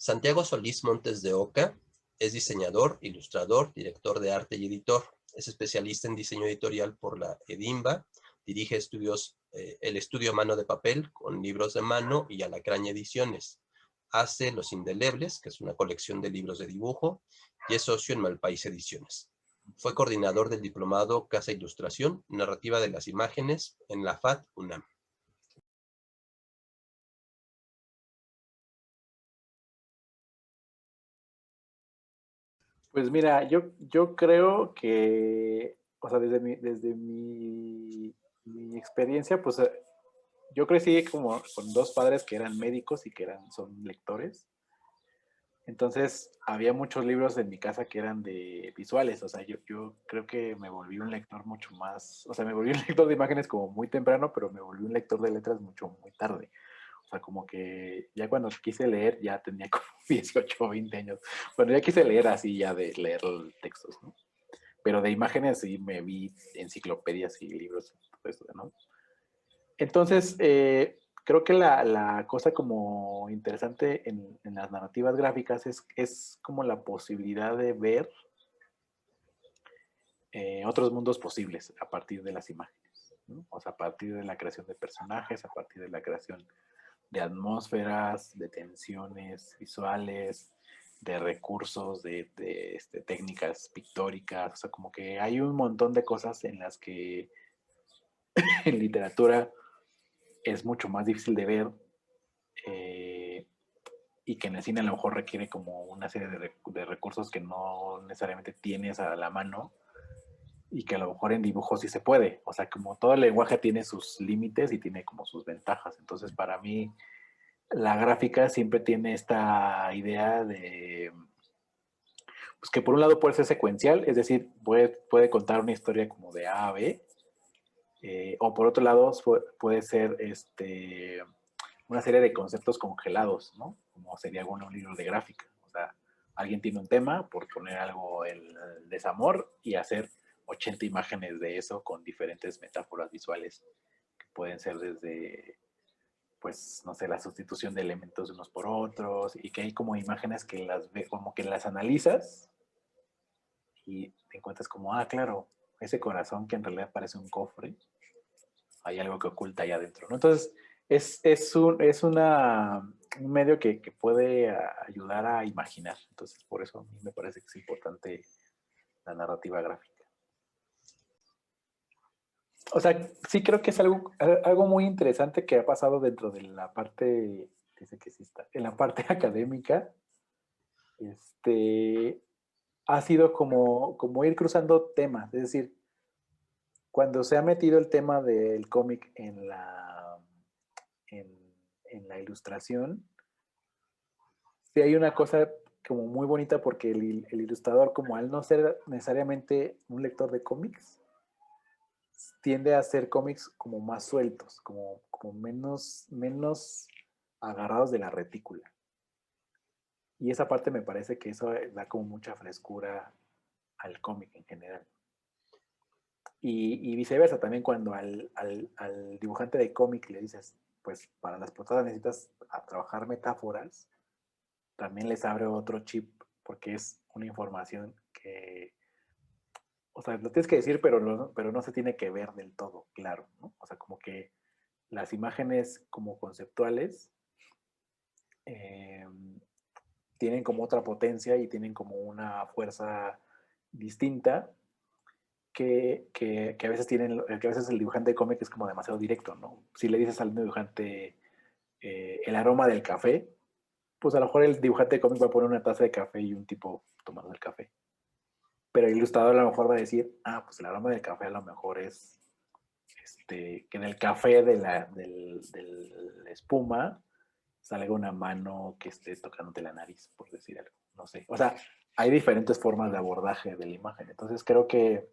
Santiago Solís Montes de Oca es diseñador, ilustrador, director de arte y editor. Es especialista en diseño editorial por la Edimba. Dirige el estudio Mano de Papel con libros de mano y Alacraña Ediciones. Hace Los Indelebles, que es una colección de libros de dibujo, y es socio en Malpaís Ediciones. Fue coordinador del diplomado Casa Ilustración, Narrativa de las Imágenes en la FAD UNAM. Pues mira, yo creo que, o sea, desde mi experiencia, pues yo crecí como con dos padres que eran médicos y que son lectores. Entonces, había muchos libros en mi casa que eran de visuales. O sea, yo creo que me volví un lector mucho más, o sea, me volví un lector de imágenes como muy temprano, pero me volví un lector de letras muy tarde. O sea, como que ya cuando quise leer ya tenía como 18 o 20 años. Bueno, ya quise leer así ya de leer textos, ¿no? Pero de imágenes sí me vi enciclopedias y libros, todo eso, ¿no? Entonces, creo que la cosa como interesante en las narrativas gráficas es como la posibilidad de ver otros mundos posibles a partir de las imágenes, ¿no? O sea, a partir de la creación de personajes, a partir de la creación de atmósferas, de tensiones visuales, de recursos, de técnicas pictóricas. O sea, como que hay un montón de cosas en las que en literatura es mucho más difícil de ver, y que en el cine a lo mejor requiere como una serie de recursos que no necesariamente tienes a la mano y que a lo mejor en dibujo sí se puede. O sea, como todo el lenguaje tiene sus límites y tiene como sus ventajas. Entonces, para mí, la gráfica siempre tiene esta idea de, pues que por un lado puede ser secuencial, es decir, puede contar una historia como de A a B, o por otro lado puede ser una serie de conceptos congelados, ¿no? Como sería un libro de gráfica. O sea, alguien tiene un tema, por poner algo, el desamor, y hacer 80 imágenes de eso con diferentes metáforas visuales que pueden ser desde, pues, no sé, la sustitución de elementos unos por otros, y que hay como imágenes que como que las analizas y te encuentras como, ah, claro, ese corazón que en realidad parece un cofre, hay algo que oculta ahí adentro, ¿no? Entonces, un medio que puede ayudar a imaginar. Entonces, por eso a mí me parece que es importante la narrativa gráfica. O sea, sí creo que es algo muy interesante que ha pasado dentro de la parte, dice que sí está, en la parte académica, ha sido como ir cruzando temas. Es decir, cuando se ha metido el tema del cómic en la ilustración, sí hay una cosa como muy bonita porque el ilustrador, como al no ser necesariamente un lector de cómics, tiende a hacer cómics como más sueltos, como menos agarrados de la retícula. Y esa parte me parece que eso da como mucha frescura al cómic en general. Y viceversa, también cuando al dibujante de cómic le dices, pues para las portadas necesitas trabajar metáforas, también les abre otro chip porque es una información que, o sea, lo tienes que decir, pero no se tiene que ver del todo, claro, ¿no? O sea, como que las imágenes como conceptuales eh, tienen como otra potencia y tienen como una fuerza distinta que a veces que a veces el dibujante de cómic es como demasiado directo, ¿no? Si le dices al dibujante el aroma del café, pues a lo mejor el dibujante de cómic va a poner una taza de café y un tipo tomando el café. Pero el ilustrador a lo mejor va a decir, ah, pues el aroma del café a lo mejor es que en el café de la espuma salga una mano que esté tocándote la nariz, por decir algo. No sé. O sea, hay diferentes formas de abordaje de la imagen. Entonces creo que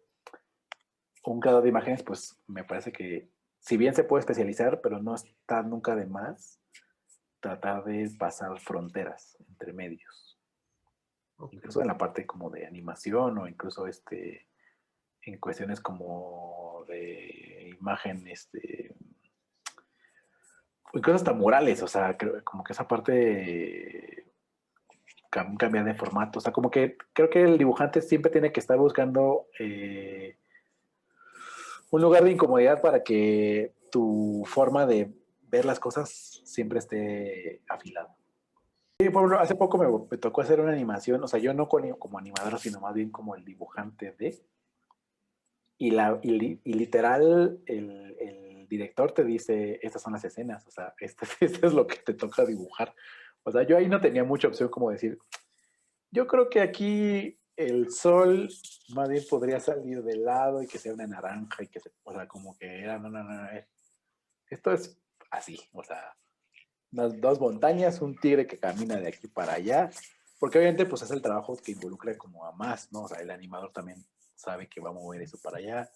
un creador de imágenes, pues me parece que si bien se puede especializar, pero no está nunca de más tratar de pasar fronteras entre medios. Okay. Incluso en la parte como de animación o incluso en cuestiones como de imagen, o incluso hasta murales, o sea, creo, como que esa parte cambiar de formato. O sea, como que creo que el dibujante siempre tiene que estar buscando un lugar de incomodidad para que tu forma de ver las cosas siempre esté afilada. Sí, por ejemplo, hace poco me tocó hacer una animación, o sea, yo no como animador, sino más bien como el dibujante de, y literal el director te dice, estas son las escenas, o sea, este es lo que te toca dibujar. O sea, yo ahí no tenía mucha opción como decir, yo creo que aquí el sol más bien podría salir de lado y que sea una naranja y que se, o sea, como que era, no, esto es así, o sea, unas dos montañas, un tigre que camina de aquí para allá, porque obviamente pues es el trabajo que involucra como a más, ¿no? O sea, el animador también sabe que va a mover eso para allá.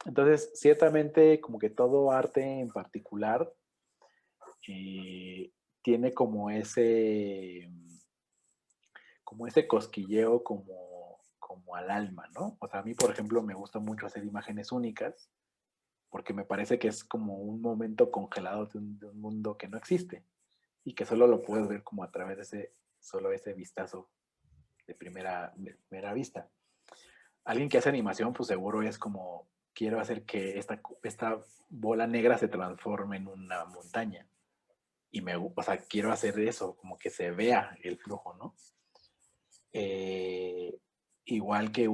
Entonces, ciertamente como que todo arte en particular eh, tiene como ese cosquilleo como al alma, ¿no? O sea, a mí, por ejemplo, me gusta mucho hacer imágenes únicas porque me parece que es como un momento congelado de un mundo que no existe y que solo lo puedes ver como a través de solo ese vistazo de primera vista. Alguien que hace animación, pues seguro es como, quiero hacer que esta bola negra se transforme en una montaña. O sea, quiero hacer eso, como que se vea el flujo, ¿no? Eh, igual que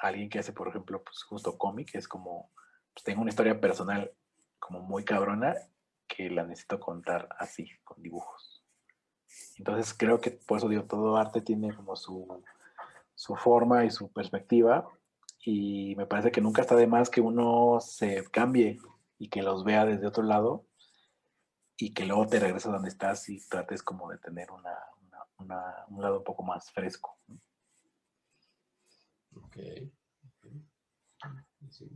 alguien que hace, por ejemplo, pues justo cómic, es como, pues tengo una historia personal como muy cabrona que la necesito contar así, con dibujos. Entonces creo que por eso digo, todo arte tiene como su forma y su perspectiva y me parece que nunca está de más que uno se cambie y que los vea desde otro lado y que luego te regreses a donde estás y trates como de tener un lado un poco más fresco. Ok. Sí.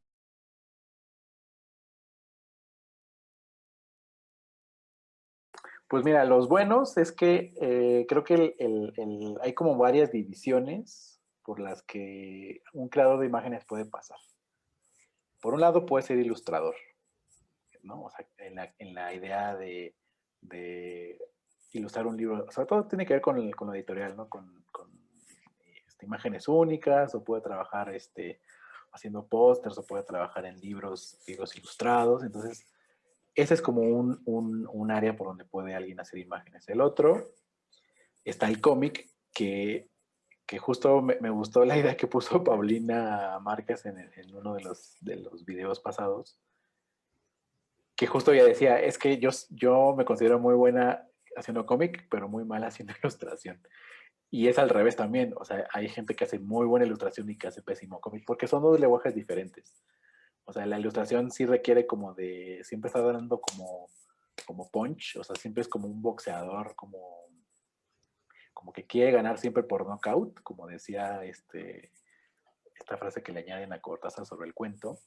Pues mira, los buenos es que creo que hay como varias divisiones por las que un creador de imágenes puede pasar. Por un lado puede ser ilustrador, ¿no? O sea, en la idea de ilustrar un libro, sobre todo tiene que ver con lo editorial, ¿no? Con imágenes únicas, o puede trabajar haciendo pósters, o puede trabajar en libros ilustrados. Entonces, ese es como un área por donde puede alguien hacer imágenes. El otro está el cómic, que justo me gustó la idea que puso Paulina Márquez en uno de los videos pasados, que justo ella decía, es que yo me considero muy buena haciendo cómic, pero muy mal haciendo ilustración. Y es al revés también, o sea, hay gente que hace muy buena ilustración y que hace pésimo cómic, porque son dos lenguajes diferentes. O sea, la ilustración sí requiere como siempre está dando como punch, o sea, siempre es como un boxeador, como que quiere ganar siempre por knockout, como decía esta frase que le añaden a Cortázar sobre el cuento.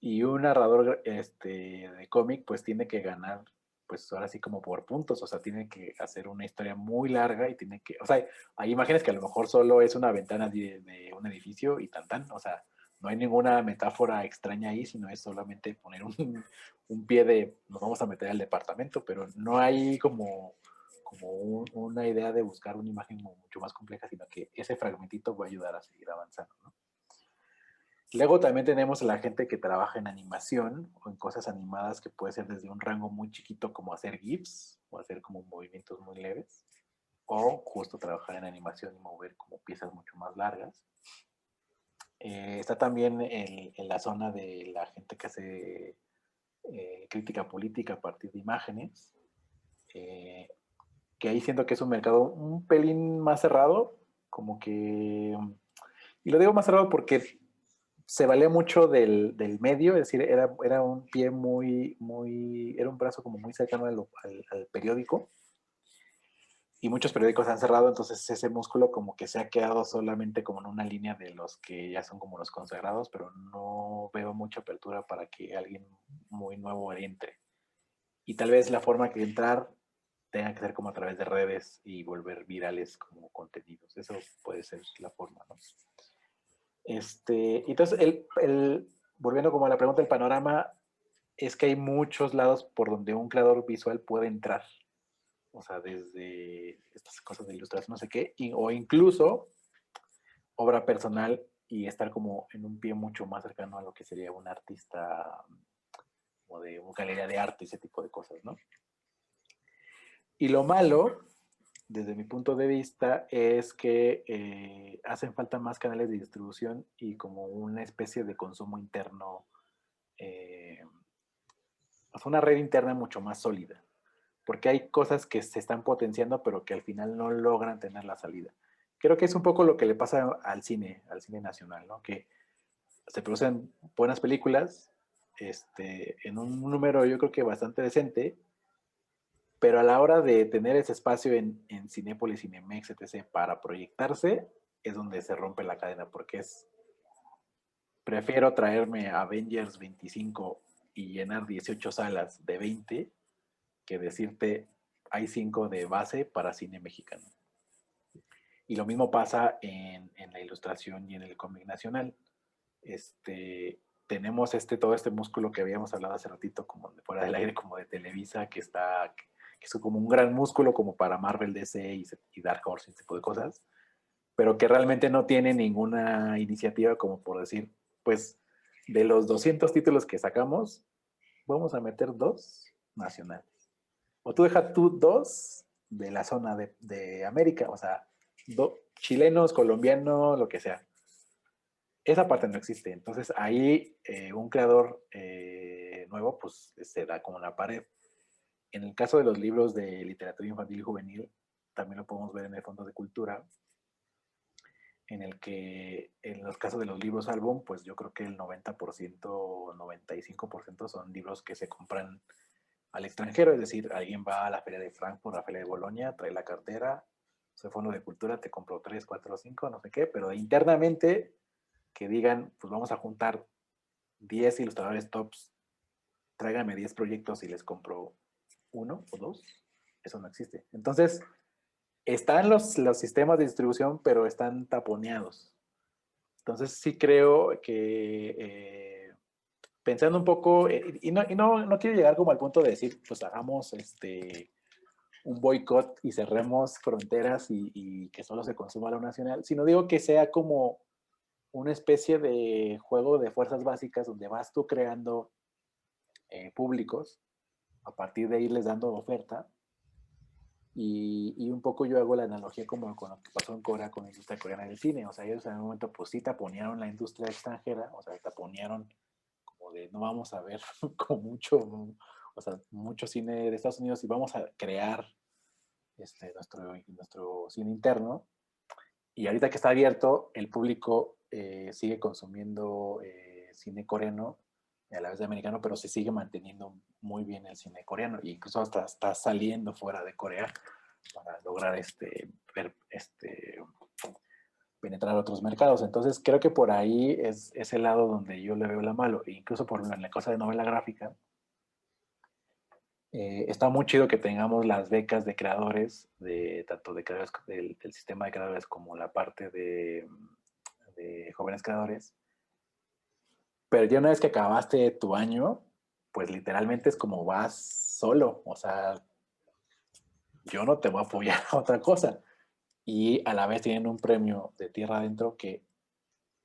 Y un narrador de cómic, pues tiene que ganar, pues ahora sí como por puntos, o sea, tiene que hacer una historia muy larga y tiene que, o sea, hay imágenes que a lo mejor solo es una ventana de un edificio y tan, o sea, no hay ninguna metáfora extraña ahí, sino es solamente poner un pie de, nos vamos a meter al departamento, pero no hay como una idea de buscar una imagen mucho más compleja, sino que ese fragmentito va a ayudar a seguir avanzando, ¿no? Luego también tenemos a la gente que trabaja en animación o en cosas animadas que puede ser desde un rango muy chiquito como hacer GIFs o hacer como movimientos muy leves o justo trabajar en animación y mover como piezas mucho más largas. Está también en la zona de la gente que hace crítica política a partir de imágenes, eh, que ahí siento que es un mercado un pelín más cerrado, como que, y lo digo más cerrado porque se valía mucho del medio, es decir, era un pie era un brazo como muy cercano al periódico, y muchos periódicos han cerrado, entonces ese músculo como que se ha quedado solamente como en una línea de los que ya son como los consagrados, pero no veo mucha apertura para que alguien muy nuevo entre. Y tal vez la forma que entrar tenga que ser como a través de redes y volver virales como contenidos. Eso puede ser la forma, ¿no? Entonces, volviendo como a la pregunta del panorama, es que hay muchos lados por donde un creador visual puede entrar. O sea, desde estas cosas de ilustración, no sé qué, o incluso obra personal y estar como en un pie mucho más cercano a lo que sería un artista o de una galería de arte, ese tipo de cosas, ¿no? Y lo malo, desde mi punto de vista, es que hacen falta más canales de distribución y como una especie de consumo interno, eh, o sea, una red interna mucho más sólida, porque hay cosas que se están potenciando, pero que al final no logran tener la salida. Creo que es un poco lo que le pasa al cine nacional, ¿no? Que se producen buenas películas, en un número yo creo que bastante decente, pero a la hora de tener ese espacio en Cinépolis, Cinemex, etc., para proyectarse, es donde se rompe la cadena, porque prefiero traerme Avengers 25 y llenar 18 salas de 20 que decirte hay 5 de base para cine mexicano. Y lo mismo pasa en la ilustración y en el cómic nacional. Tenemos todo este músculo que habíamos hablado hace ratito, como de fuera del aire, como de Televisa, que es como un gran músculo como para Marvel, DC y Dark Horse, ese tipo de cosas, pero que realmente no tiene ninguna iniciativa como por decir, pues, de los 200 títulos que sacamos, vamos a meter 2 nacionales. O tú deja tú 2 de la zona de América, o sea, chilenos, colombianos, lo que sea. Esa parte no existe. Entonces ahí un creador nuevo pues se da como una pared. En el caso de los libros de literatura infantil y juvenil, también lo podemos ver en el Fondo de Cultura, en el que en los casos de los libros álbum, pues yo creo que el 90%, 95% son libros que se compran al extranjero, es decir, alguien va a la feria de Frankfurt, a la feria de Bolonia, trae la cartera, el Fondo de Cultura te compró 3, 4, 5, no sé qué, pero internamente que digan, pues vamos a juntar 10 ilustradores tops, tráiganme 10 proyectos y les compro uno o dos, eso no existe. Entonces, están los sistemas de distribución, pero están taponeados. Entonces, sí creo que pensando un poco, no quiero llegar como al punto de decir, pues hagamos un boicot y cerremos fronteras y que solo se consuma lo nacional, sino digo que sea como una especie de juego de fuerzas básicas donde vas tú creando públicos a partir de irles dando oferta y un poco yo hago la analogía como con lo que pasó en Corea con la industria coreana del cine, o sea, ellos en un momento pues sí taponearon la industria extranjera, o sea, taponearon como de no vamos a ver como mucho, o sea, mucho cine de Estados Unidos y vamos a crear nuestro cine interno. Y ahorita que está abierto, el público sigue consumiendo cine coreano y a la vez de americano, pero se sigue manteniendo muy bien el cine coreano e incluso hasta está saliendo fuera de Corea para lograr penetrar otros mercados. Entonces creo que por ahí es el lado donde yo le veo la malo. E incluso por en la cosa de novela gráfica, está muy chido que tengamos las becas de creadores, tanto de creadores del sistema de creadores como la parte de jóvenes creadores. Pero ya una vez que acabaste tu año, pues literalmente es como vas solo. O sea, yo no te voy a apoyar a otra cosa. Y a la vez tienen un premio de tierra adentro que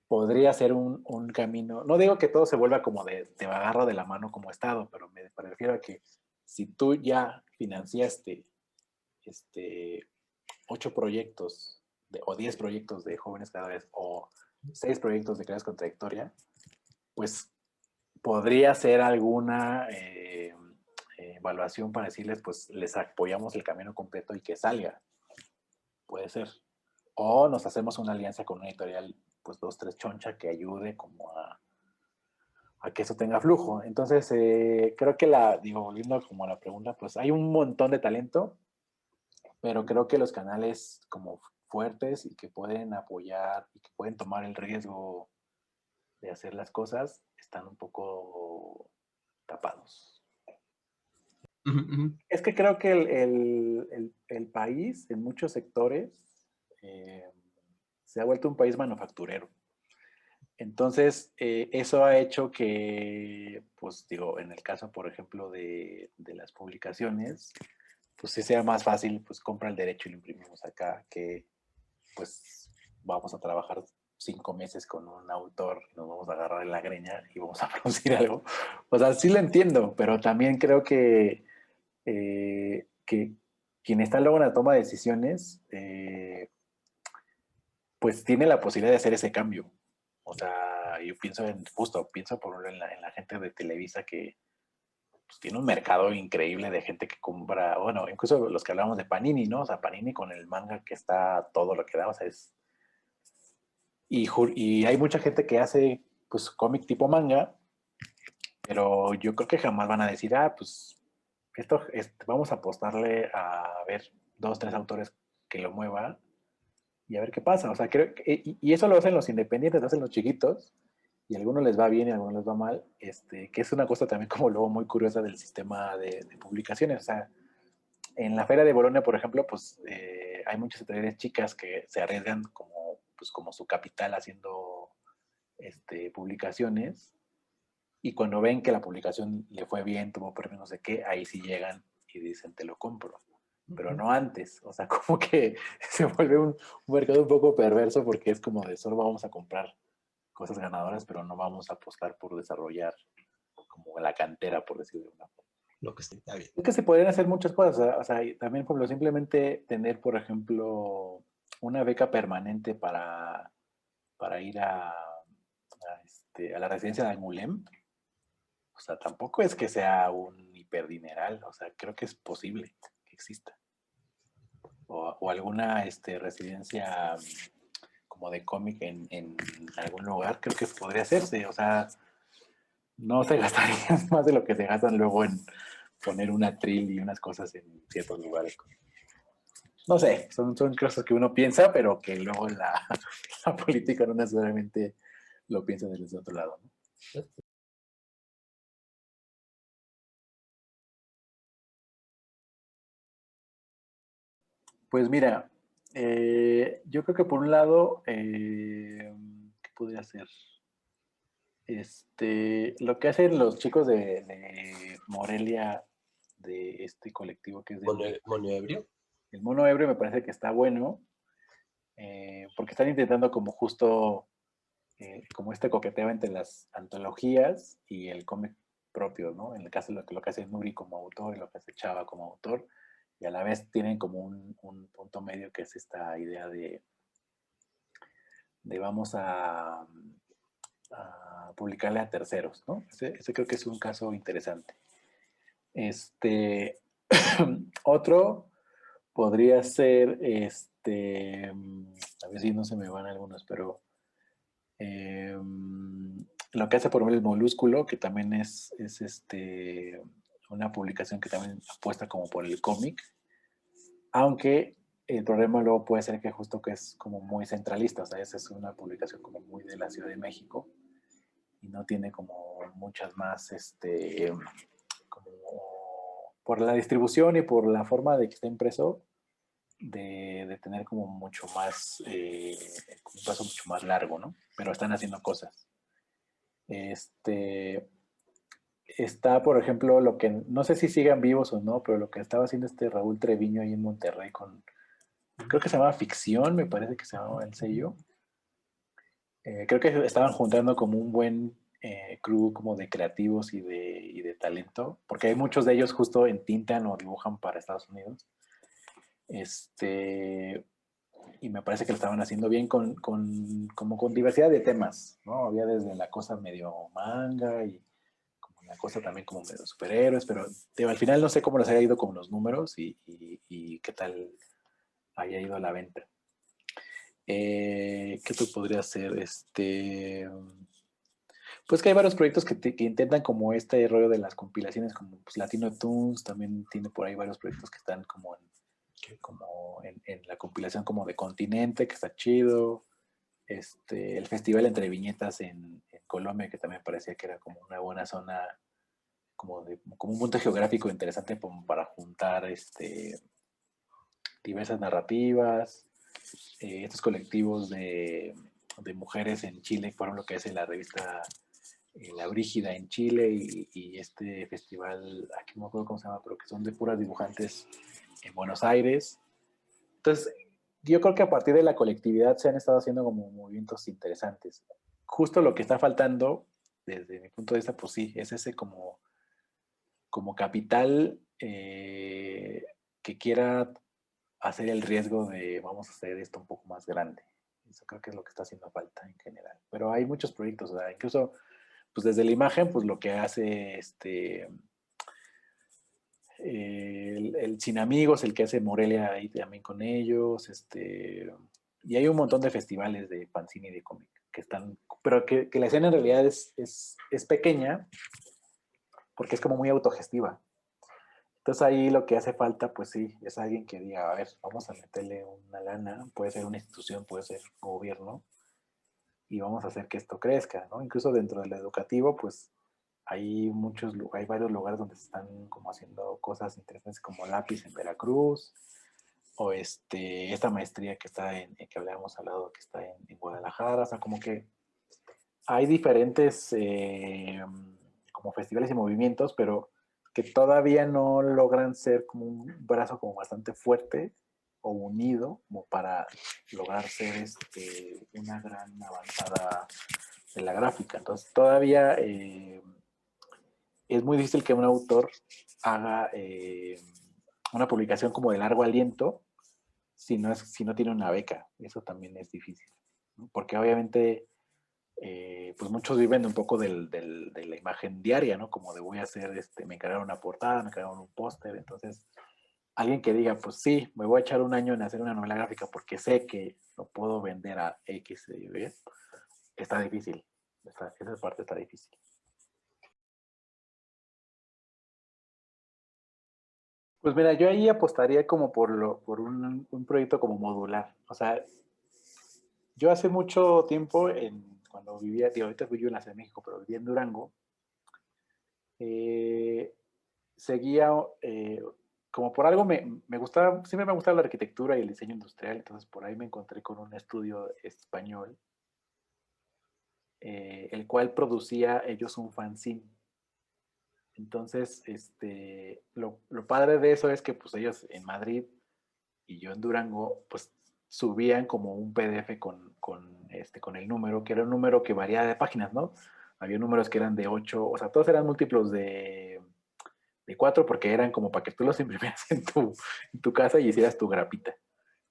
podría ser un camino. No digo que todo se vuelva como te agarro de la mano como Estado, pero me refiero a que si tú ya financiaste 8 proyectos o 10 proyectos de jóvenes creadores o 6 proyectos de creadores con trayectoria, pues podría ser alguna evaluación para decirles, pues les apoyamos el camino completo y que salga. Puede ser. O nos hacemos una alianza con una editorial, pues 2, 3 choncha que ayude como a que eso tenga flujo. Entonces, creo que volviendo como a la pregunta, pues hay un montón de talento, pero creo que los canales como fuertes y que pueden apoyar y que pueden tomar el riesgo de hacer las cosas están un poco tapados. Ujú, ujú. Es que creo que el país en muchos sectores eh, se ha vuelto un país manufacturero. Entonces, eso ha hecho que, pues digo, en el caso, por ejemplo, de las publicaciones, pues sí sea más fácil, pues compra el derecho y lo imprimimos acá, que pues vamos a trabajar 5 meses con un autor, nos vamos a agarrar en la greña y vamos a producir algo. O sea, sí lo entiendo, pero también creo que quien está luego en la toma de decisiones, pues tiene la posibilidad de hacer ese cambio. O sea, yo pienso pienso por ejemplo en la gente de Televisa que pues, tiene un mercado increíble de gente que compra, bueno, incluso los que hablamos de Panini, ¿no? O sea, Panini con el manga que está todo lo que da, o sea, es... Y hay mucha gente que hace, pues, cómic tipo manga, pero yo creo que jamás van a decir, pues, vamos a apostarle a ver 2, 3 autores que lo muevan y a ver qué pasa. O sea, creo que, y eso lo hacen los independientes, lo hacen los chiquitos, y a algunos les va bien y a algunos les va mal, que es una cosa también como luego muy curiosa del sistema de publicaciones. O sea, en la Feria de Bolonia, por ejemplo, pues hay muchas editoriales chicas que se arriesgan como, pues, como su capital haciendo publicaciones, y cuando ven que la publicación le fue bien, tuvo premio, no sé qué, ahí sí llegan y dicen, te lo compro. Pero no antes. O sea, como que se vuelve un mercado un poco perverso porque es como de solo vamos a comprar cosas ganadoras, pero no vamos a apostar por desarrollar como la cantera, por decirlo de una forma. Lo que está bien. Es que se podrían hacer muchas cosas. O sea, también, por ejemplo, simplemente tener, por ejemplo, una beca permanente para ir a la residencia de Angulem. O sea, tampoco es que sea un hiperdineral. O sea, creo que es posible que exista. O alguna residencia como de cómic en algún lugar, creo que podría hacerse. O sea, no se gastarían más de lo que se gastan luego en poner un atril y unas cosas en ciertos lugares. No sé, son cosas que uno piensa, pero que luego la política no necesariamente lo piensa desde otro lado, ¿no? Pues mira, yo creo que por un lado, ¿qué podría ser? Lo que hacen los chicos de Morelia, de este colectivo que es de Uri, Mono ebrio. el Mono Ebrio, me parece que está bueno, porque están intentando como justo, como este coqueteo entre las antologías y el cómic propio, ¿no? En el caso de lo que hace Nuri como autor y lo que hace Chava como autor, y a la vez tienen como un punto medio que es esta idea de vamos a publicarle a terceros, ¿no? Ese creo que es un caso interesante. Este, otro podría ser, a ver si no se me van algunos, pero eh, lo que hace por ejemplo el Molúsculo, que también es una publicación que también apuesta como por el cómic, aunque el problema luego puede ser que justo que es como muy centralista, o sea, esa es una publicación como muy de la Ciudad de México y no tiene como muchas más, como por la distribución y por la forma de que está impreso, de tener como mucho más, un paso mucho más largo, ¿no? Pero están haciendo cosas. Está, por ejemplo, lo que, no sé si sigan vivos o no, pero lo que estaba haciendo Raúl Treviño ahí en Monterrey con, creo que se llamaba Ficción, me parece que se llamaba el sello. Creo que estaban juntando como un buen crew como de creativos y de talento, porque hay muchos de ellos justo entintan o dibujan para Estados Unidos. Y me parece que lo estaban haciendo bien como con diversidad de temas, ¿no? Había desde la cosa medio manga y como la cosa también como medio superhéroes, pero al final no sé cómo les haya ido con los números y qué tal haya ido a la venta. ¿Qué tú podría ser? Pues que hay varios proyectos que intentan como este rollo de las compilaciones, como pues, Latino Tunes, también tiene por ahí varios proyectos que están como en la compilación como de Continente, que está chido. El festival Entre Viñetas en Colombia, que también parecía que era como una buena zona, como un punto geográfico interesante como para juntar diversas narrativas. Estos colectivos de mujeres en Chile, por ejemplo, que es la revista La Brígida en Chile y este festival, aquí no me acuerdo cómo se llama, pero que son de puras dibujantes en Buenos Aires. Entonces, yo creo que a partir de la colectividad se han estado haciendo como movimientos interesantes. Justo lo que está faltando, desde mi punto de vista, pues sí, es ese como capital que quiera hacer el riesgo de vamos a hacer esto un poco más grande. Eso creo que es lo que está haciendo falta en general. Pero hay muchos proyectos, o sea, incluso pues desde la imagen, pues lo que hace el Sin Amigos, el que hace Morelia ahí también con ellos, y hay un montón de festivales de fanzine y de cómic que están, pero que la escena en realidad es pequeña porque es como muy autogestiva. Entonces ahí lo que hace falta, pues sí, es alguien que diga, a ver, vamos a meterle una lana, puede ser una institución, puede ser gobierno, y vamos a hacer que esto crezca, ¿no? Incluso dentro del educativo, pues hay varios lugares donde se están como haciendo cosas interesantes como Lápiz en Veracruz, o esta maestría que está que habíamos hablado, que está en Guadalajara, o sea, como que hay diferentes como festivales y movimientos, pero que todavía no logran ser como un brazo como bastante fuerte o unido como para lograr ser una gran avanzada de la gráfica. Entonces todavía es muy difícil que un autor haga una publicación como de largo aliento si no tiene una beca. Eso también es difícil, ¿no? Porque obviamente pues muchos viven un poco de la imagen diaria, ¿no? Como de voy a hacer, me encargaron una portada, me encargaron un póster, entonces alguien que diga, pues sí, me voy a echar un año en hacer una novela gráfica porque sé que lo puedo vender a X, Y, está difícil, esa parte está difícil. Pues mira, yo ahí apostaría como por un proyecto como modular, o sea, yo hace mucho tiempo, cuando vivía, digo, ahorita vivo en la Ciudad de México, pero vivía en Durango, eh, seguía, como por algo me gustaba, siempre me gustaba la arquitectura y el diseño industrial, entonces por ahí me encontré con un estudio español, el cual producía ellos un fanzine. Entonces, lo padre de eso es que pues ellos en Madrid y yo en Durango, pues subían como un PDF con el número, que era un número que variaba de páginas, ¿no? Había números que eran de 8, o sea, todos eran múltiplos de 4 porque eran como para que tú los imprimieras en tu casa y hicieras tu grapita.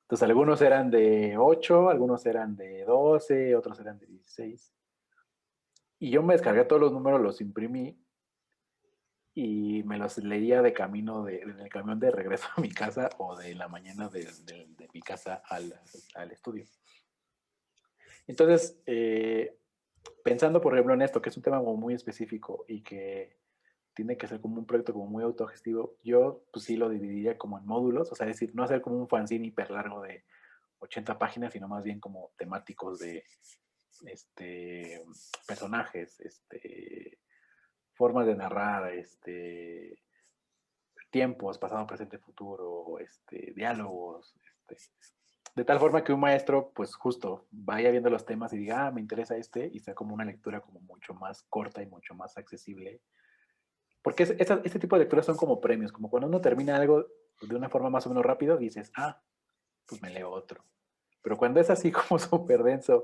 Entonces, algunos eran de 8, algunos eran de 12, otros eran de 16. Y yo me descargué todos los números, los imprimí y me los leía de camino en el camión de regreso a mi casa o de la mañana de mi casa al estudio. Entonces, pensando por ejemplo en esto, que es un tema como muy específico y que tiene que ser como un proyecto como muy autogestivo, yo pues sí lo dividiría como en módulos, o sea, es decir, no hacer como un fanzine hiper largo de 80 páginas, sino más bien como temáticos de personajes, formas de narrar, tiempos, pasado, presente, futuro, diálogos, de tal forma que un maestro, pues justo, vaya viendo los temas y diga, me interesa y sea como una lectura como mucho más corta y mucho más accesible. Porque este tipo de lecturas son como premios, como cuando uno termina algo de una forma más o menos rápido, dices, pues me leo otro. Pero cuando es así como súper denso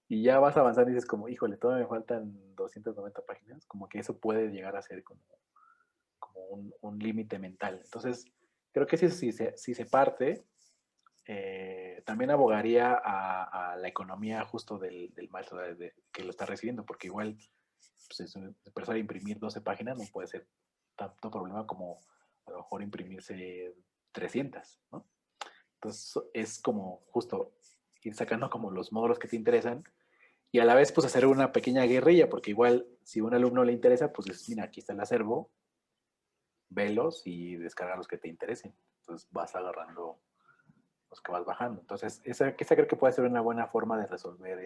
y ya vas avanzando y dices como, híjole, todavía me faltan 290 páginas, como que eso puede llegar a ser como un límite mental. Entonces, creo que si se parte, también abogaría a la economía justo del maestro que lo está recibiendo, porque igual pues, empezar a imprimir 12 páginas no puede ser tanto problema como a lo mejor imprimirse 300, ¿no? Entonces es como justo ir sacando como los módulos que te interesan y a la vez pues hacer una pequeña guerrilla, porque igual si a un alumno le interesa, pues es, mira, aquí está el acervo, velos y descarga los que te interesen. Entonces vas agarrando los que vas bajando. Entonces, esa creo que puede ser una buena forma de resolver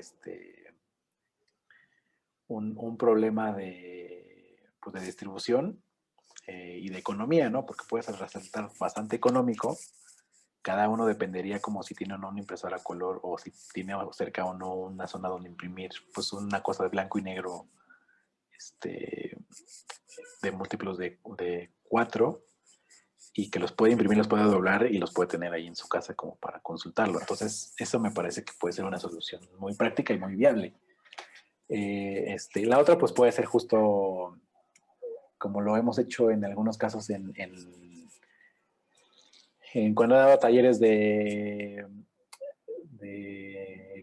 un problema pues de distribución y de economía, ¿no? Porque puedes resultar bastante económico. Cada uno dependería como si tiene o no una impresora a color o si tiene cerca o no una zona donde imprimir, pues una cosa de blanco y negro de múltiplos de 4 y que los puede imprimir, los puede doblar y los puede tener ahí en su casa como para consultarlo. Entonces, eso me parece que puede ser una solución muy práctica y muy viable. La otra, pues puede ser justo como lo hemos hecho en algunos casos en cuando he dado talleres de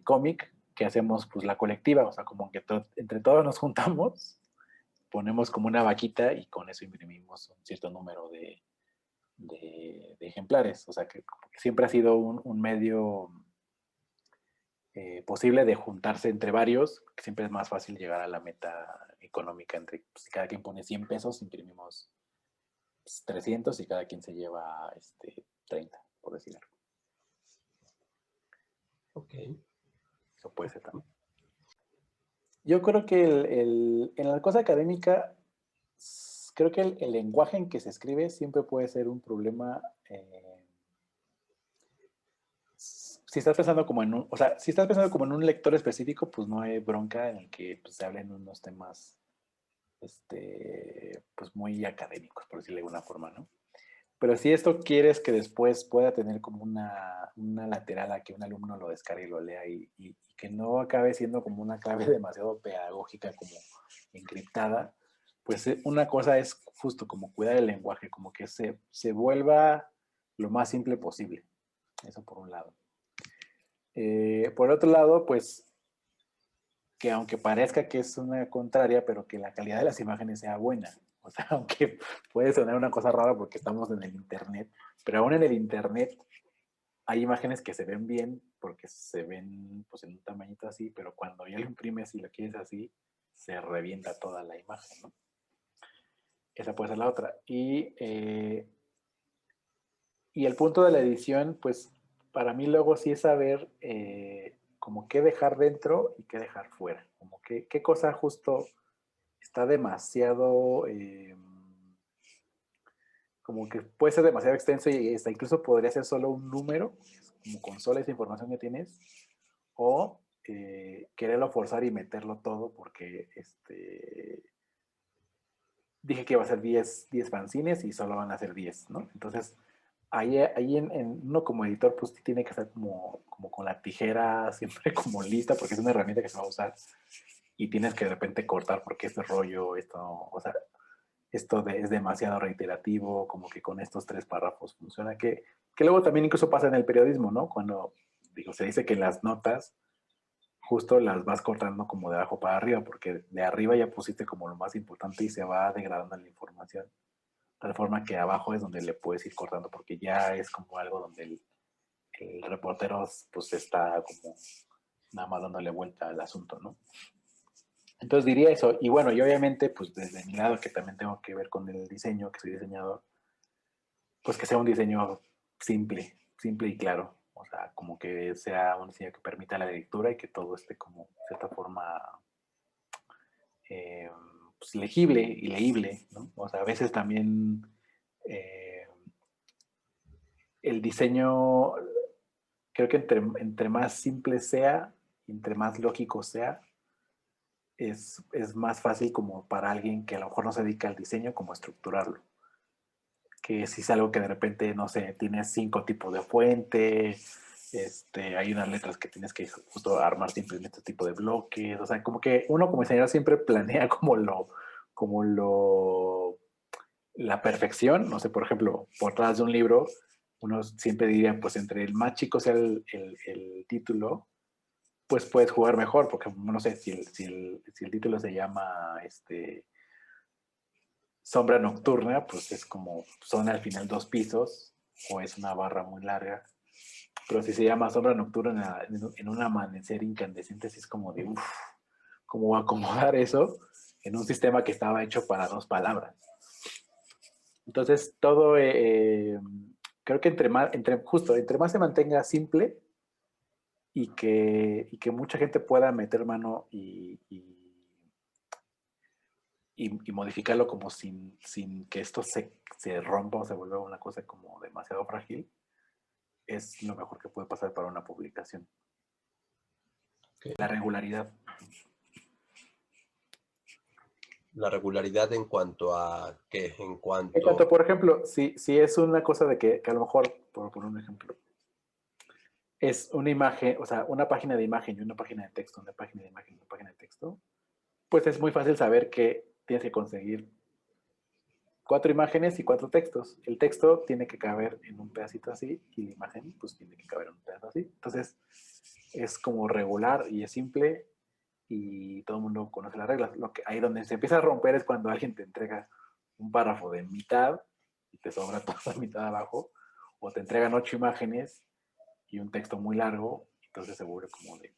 cómic, que hacemos pues la colectiva, o sea, como que entre todos nos juntamos, ponemos como una vaquita y con eso imprimimos un cierto número de ejemplares. O sea, que siempre ha sido un medio posible de juntarse entre varios, que siempre es más fácil llegar a la meta económica. Entre pues, si cada quien pone 100 pesos, imprimimos pues, 300 y cada quien se lleva 30, por decir algo. Ok. Eso puede ser también. Yo creo que en la cosa académica, creo que el lenguaje en que se escribe siempre puede ser un problema. Si estás pensando como en un, o sea, si estás pensando como en un lector específico, pues no hay bronca en el que pues, se hablen unos temas, pues muy académicos, por decirlo de alguna forma, ¿no? Pero si esto quieres que después pueda tener como una lateral a que un alumno lo descargue y lo lea y que no acabe siendo como una clave demasiado pedagógica, como encriptada, pues una cosa es justo como cuidar el lenguaje, como que se vuelva lo más simple posible. Eso por un lado. Por otro lado, pues que aunque parezca que es una contraria, pero que la calidad de las imágenes sea buena. O sea, aunque puede sonar una cosa rara porque estamos en el Internet, pero aún en el Internet hay imágenes que se ven bien porque se ven pues en un tamañito así, pero cuando ya lo imprimes y lo quieres así, se revienta toda la imagen, ¿no? Esa puede ser la otra. Y el punto de la edición, pues para mí luego sí es saber como qué dejar dentro y qué dejar fuera. Como qué cosa justo está demasiado, como que puede ser demasiado extenso y hasta incluso podría ser solo un número, como con sola esa información que tienes, o quererlo forzar y meterlo todo porque dije que iba a ser 10 fanzines y solo van a ser 10, ¿no? Entonces, ahí uno como editor pues tiene que estar como con la tijera siempre como lista porque es una herramienta que se va a usar y tienes que de repente cortar porque este rollo, o sea, es demasiado reiterativo, como que con estos 3 párrafos funciona, que luego también incluso pasa en el periodismo, ¿no? Cuando, digo, se dice que las notas justo las vas cortando como de abajo para arriba, porque de arriba ya pusiste como lo más importante y se va degradando la información. Tal forma que abajo es donde le puedes ir cortando, porque ya es como algo donde el reportero pues está como nada más dándole vuelta al asunto, ¿no? Entonces diría eso. Y bueno, y obviamente, pues desde mi lado, que también tengo que ver con el diseño, que soy diseñador, pues que sea un diseño simple y claro. O sea, como que sea un diseño que permita la lectura y que todo esté como de cierta forma eh, pues, legible y leíble, ¿no? O sea, a veces también eh, el diseño, creo que entre más simple sea, entre más lógico sea, es más fácil como para alguien que a lo mejor no se dedica al diseño, como estructurarlo. Que si es algo que de repente, no sé, tienes 5 tipos de fuente, hay unas letras que tienes que justo armar simplemente este tipo de bloques, o sea, como que uno como diseñador siempre planea la perfección, no sé, por ejemplo, portadas de un libro, uno siempre diría, pues entre el más chico sea el título, pues puedes jugar mejor, porque no sé, si el título se llama Sombra Nocturna, pues es como, son al final 2 pisos, o es una barra muy larga, pero si se llama Sombra Nocturna en un amanecer incandescente, sí es como de, uff, ¿cómo acomodar eso en un sistema que estaba hecho para 2 palabras? Entonces, todo, creo que entre más se mantenga simple y que mucha gente pueda meter mano y modificarlo como sin que esto se rompa o se vuelva una cosa como demasiado frágil, es lo mejor que puede pasar para una publicación. Okay. La regularidad. La regularidad en cuanto a qué, en En cuanto... cuanto, por ejemplo, si es una cosa de que a lo mejor, por poner un ejemplo, es una imagen, o sea, una página de imagen y una página de texto, una página de imagen y una página de texto, pues es muy fácil saber que tienes que conseguir 4 imágenes y 4 textos. El texto tiene que caber en un pedacito así y la imagen pues tiene que caber en un pedazo así. Entonces es como regular y es simple y todo el mundo conoce las reglas. Lo que, ahí donde se empieza a romper es cuando alguien te entrega un párrafo de mitad y te sobra toda la mitad abajo, o te entregan 8 imágenes y un texto muy largo, entonces se vuelve como de...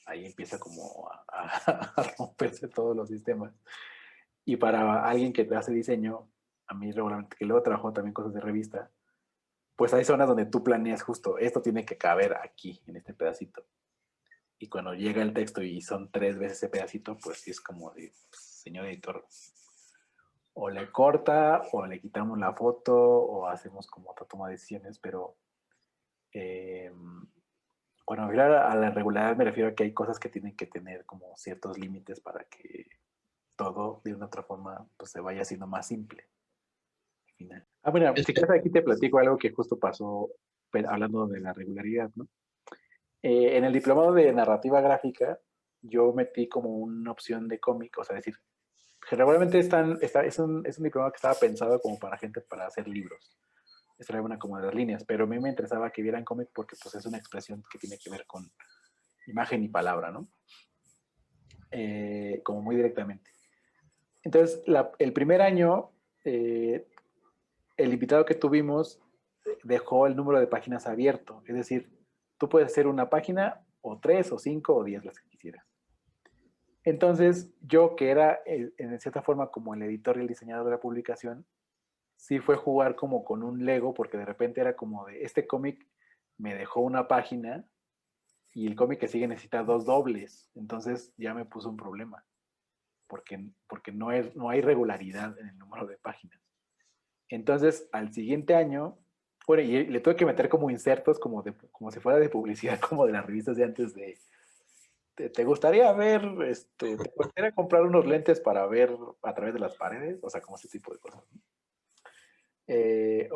Ahí empieza como a romperse todos los sistemas. Y para alguien que te hace diseño, a mí regularmente, que luego trabajo también cosas de revista, pues hay zonas donde tú planeas justo, esto tiene que caber aquí, en este pedacito. Y cuando llega el texto y son 3 veces ese pedacito, pues sí es como de, señor editor, o le corta, o le quitamos la foto, o hacemos como otra toma de decisiones, pero eh, cuando me refiero a la regularidad me refiero a que hay cosas que tienen que tener como ciertos límites para que todo de una otra forma pues se vaya haciendo más simple al final. Ah, bueno, si Este, quieres aquí te platico algo que justo pasó hablando de la regularidad, ¿no? En el diplomado de narrativa gráfica yo metí como una opción de cómic, o sea, decir, generalmente es un diplomado que estaba pensado como para gente para hacer libros. Esta era una como de las líneas, pero a mí me interesaba que vieran cómic porque pues es una expresión que tiene que ver con imagen y palabra, ¿no? Como muy directamente. Entonces, el primer año, el invitado que tuvimos dejó el número de páginas abierto. Es decir, tú puedes hacer una página o 3 o 5 o 10 las que quisieras. Entonces, yo que era en cierta forma como el editor y el diseñador de la publicación, sí fue jugar como con un Lego porque de repente era como de, este cómic me dejó una página y el cómic que sigue necesita 2 dobles. Entonces ya me puso un problema porque no hay regularidad en el número de páginas. Entonces, al siguiente año, bueno, y le tuve que meter como insertos, como si fuera de publicidad, como de las revistas de antes de, ¿te gustaría ver, te gustaría comprar unos lentes para ver a través de las paredes? O sea, como ese tipo de cosas. Eh,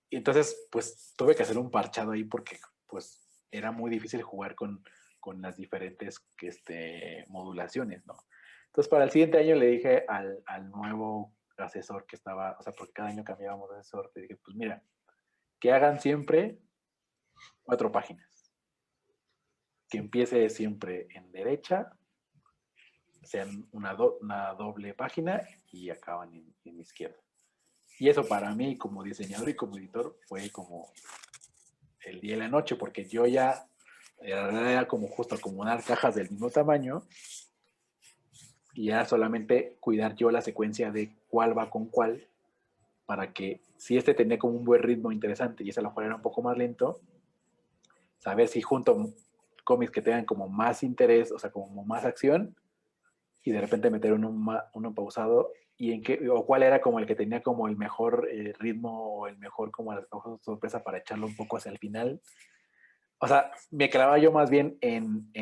y entonces, pues, tuve que hacer un parchado ahí porque, pues, era muy difícil jugar con las diferentes modulaciones, ¿no? Entonces, para el siguiente año le dije al nuevo asesor que estaba, o sea, porque cada año cambiábamos de asesor, le dije, pues mira, que hagan siempre 4 páginas. Que empiece siempre en derecha, sean una doble página y acaban en izquierda. Y eso para mí como diseñador y como editor fue como el día y la noche, porque yo ya era como justo acomodar cajas del mismo tamaño y ya solamente cuidar yo la secuencia de cuál va con cuál para que si tenía como un buen ritmo interesante y ese a lo mejor era un poco más lento, saber si junto cómics que tengan como más interés, o sea, como más acción, y de repente meter uno pausado, y en qué, o cuál era como el que tenía como el mejor ritmo, o el mejor como la mejor sorpresa para echarlo un poco hacia el final. O sea, me clavaba yo más bien en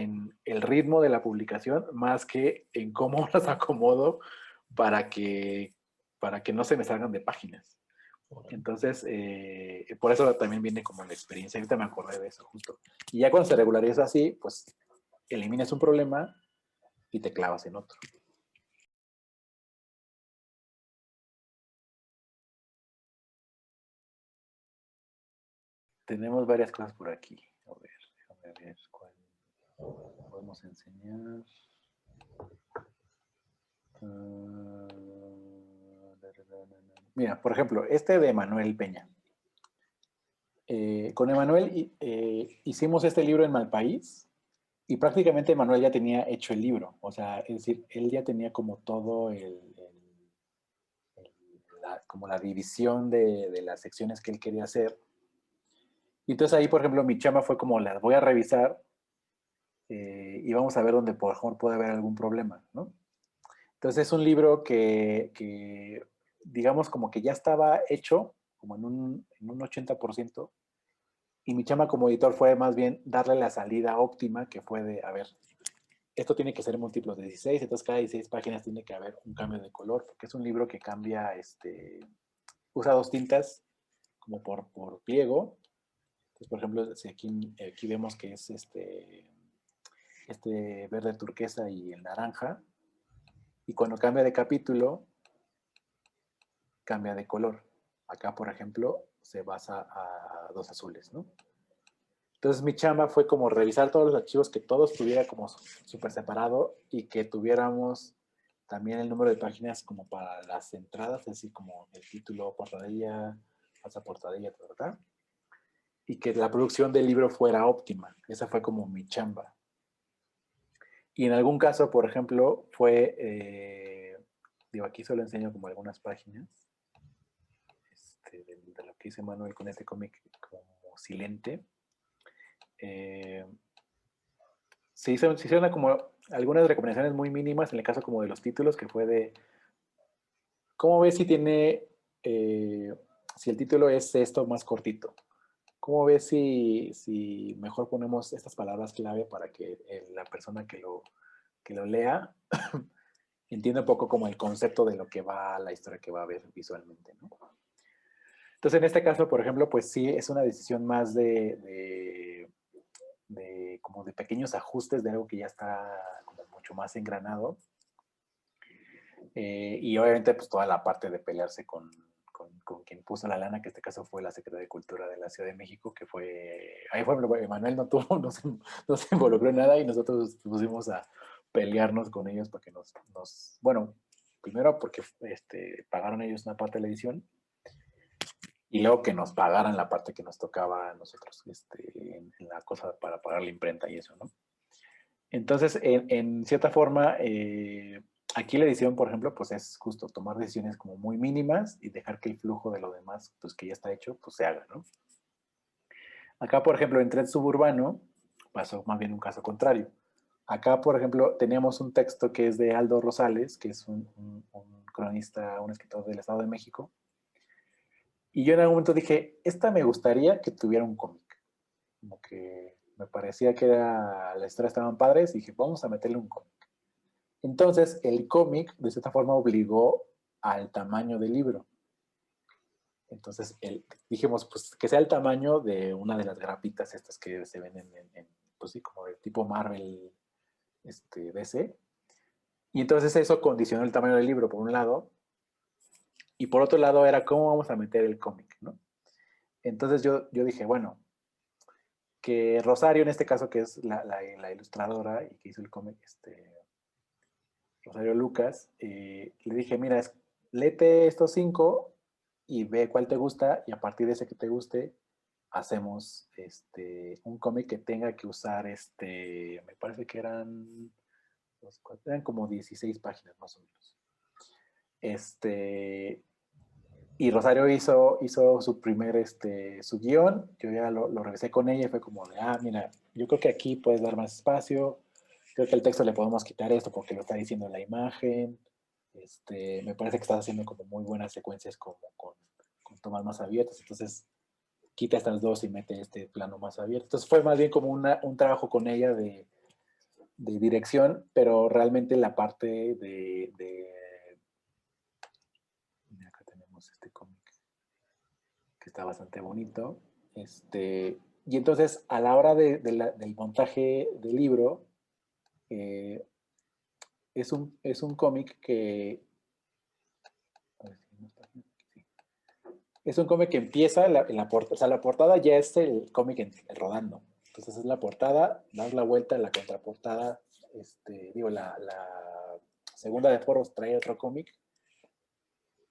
el ritmo de la publicación, más que en cómo las acomodo para que, para que no se me salgan de páginas. Entonces, por eso también viene como la experiencia. Ahorita me acordé de eso justo. Y ya cuando se regulariza así, pues eliminas un problema y te clavas en otro. Tenemos varias cosas por aquí. A ver, déjame ver cuál podemos enseñar. Mira, por ejemplo, este de Manuel Peña. Con Emanuel hicimos este libro en Malpaís y prácticamente Emanuel ya tenía hecho el libro. O sea, es decir, él ya tenía como todo como la división de las secciones que él quería hacer. Y entonces ahí, por ejemplo, mi chama fue como, las voy a revisar y vamos a ver dónde por favor puede haber algún problema, ¿no? Entonces es un libro que digamos como que ya estaba hecho, como en un 80%, y mi chama como editor fue más bien darle la salida óptima, que fue de, a ver, esto tiene que ser múltiplos de 16, entonces cada 16 páginas tiene que haber un cambio de color, porque es un libro que cambia, usa 2 tintas como por pliego. Entonces, por ejemplo, si aquí vemos que es verde turquesa y el naranja, y cuando cambia de capítulo, cambia de color. Acá, por ejemplo, se basa a 2 azules, ¿no? Entonces mi chamba fue como revisar todos los archivos, que todo estuviera como súper separado y que tuviéramos también el número de páginas como para las entradas, así como el título, portadilla, falsa portadilla, ¿verdad? Y que la producción del libro fuera óptima. Esa fue como mi chamba. Y en algún caso, por ejemplo, fue, digo, aquí solo enseño como algunas páginas de lo que hice Manuel con este cómic como silente. Se hicieron como algunas recomendaciones muy mínimas en el caso como de los títulos, que fue de, ¿cómo ves si tiene, si el título es esto más cortito? ¿Cómo ves si mejor ponemos estas palabras clave para que la persona que lo lea entienda un poco como el concepto de lo que va, la historia que va a ver visualmente, ¿no? Entonces, en este caso, por ejemplo, pues sí, es una decisión más como de pequeños ajustes de algo que ya está como mucho más engranado. Y obviamente, pues toda la parte de pelearse con quien puso la lana, que en este caso fue la Secretaría de Cultura de la Ciudad de México, que fue, ahí fue, Manuel no se involucró en nada y nosotros pusimos a pelearnos con ellos para que bueno, primero porque pagaron ellos una parte de la edición y luego que nos pagaran la parte que nos tocaba a nosotros en la cosa para pagar la imprenta y eso, ¿no? Entonces, en cierta forma, aquí la edición, por ejemplo, pues es justo tomar decisiones como muy mínimas y dejar que el flujo de lo demás, pues que ya está hecho, pues se haga, ¿no? Acá, por ejemplo, en Tren Suburbano pasó más bien un caso contrario. Acá, por ejemplo, teníamos un texto que es de Aldo Rosales, que es un cronista, un escritor del Estado de México. Y yo en algún momento dije, esta me gustaría que tuviera un cómic. Como que me parecía que las historias estaban padres y dije, vamos a meterle un cómic. Entonces, el cómic, de cierta forma, obligó al tamaño del libro. Entonces, dijimos, pues, que sea el tamaño de una de las grapitas estas que se venden pues sí, como de tipo Marvel, DC. Y entonces eso condicionó el tamaño del libro, por un lado. Y por otro lado era, ¿cómo vamos a meter el cómic, no? Entonces yo dije, bueno, que Rosario, en este caso, que es la ilustradora y que hizo el cómic, Rosario Lucas, le dije, mira, léete estos 5 y ve cuál te gusta y a partir de ese que te guste hacemos un cómic que tenga que usar, me parece que eran como 16 páginas más o menos. Y Rosario hizo su primer, su guión, yo ya lo revisé con ella y fue como de, mira, yo creo que aquí puedes dar más espacio, creo que el texto le podemos quitar esto porque lo está diciendo la imagen, me parece que estás haciendo como muy buenas secuencias como con tomas más abiertas, entonces quita estas dos y mete este plano más abierto. Entonces fue más bien como un trabajo con ella de dirección, pero realmente la parte mira, acá tenemos este cómic que está bastante bonito. Y entonces a la hora del montaje del libro, es un cómic que es un cómic que empieza en la portada, o sea, la portada ya es el cómic rodando. Entonces es la portada, das la vuelta, la contraportada, la segunda de foros trae otro cómic,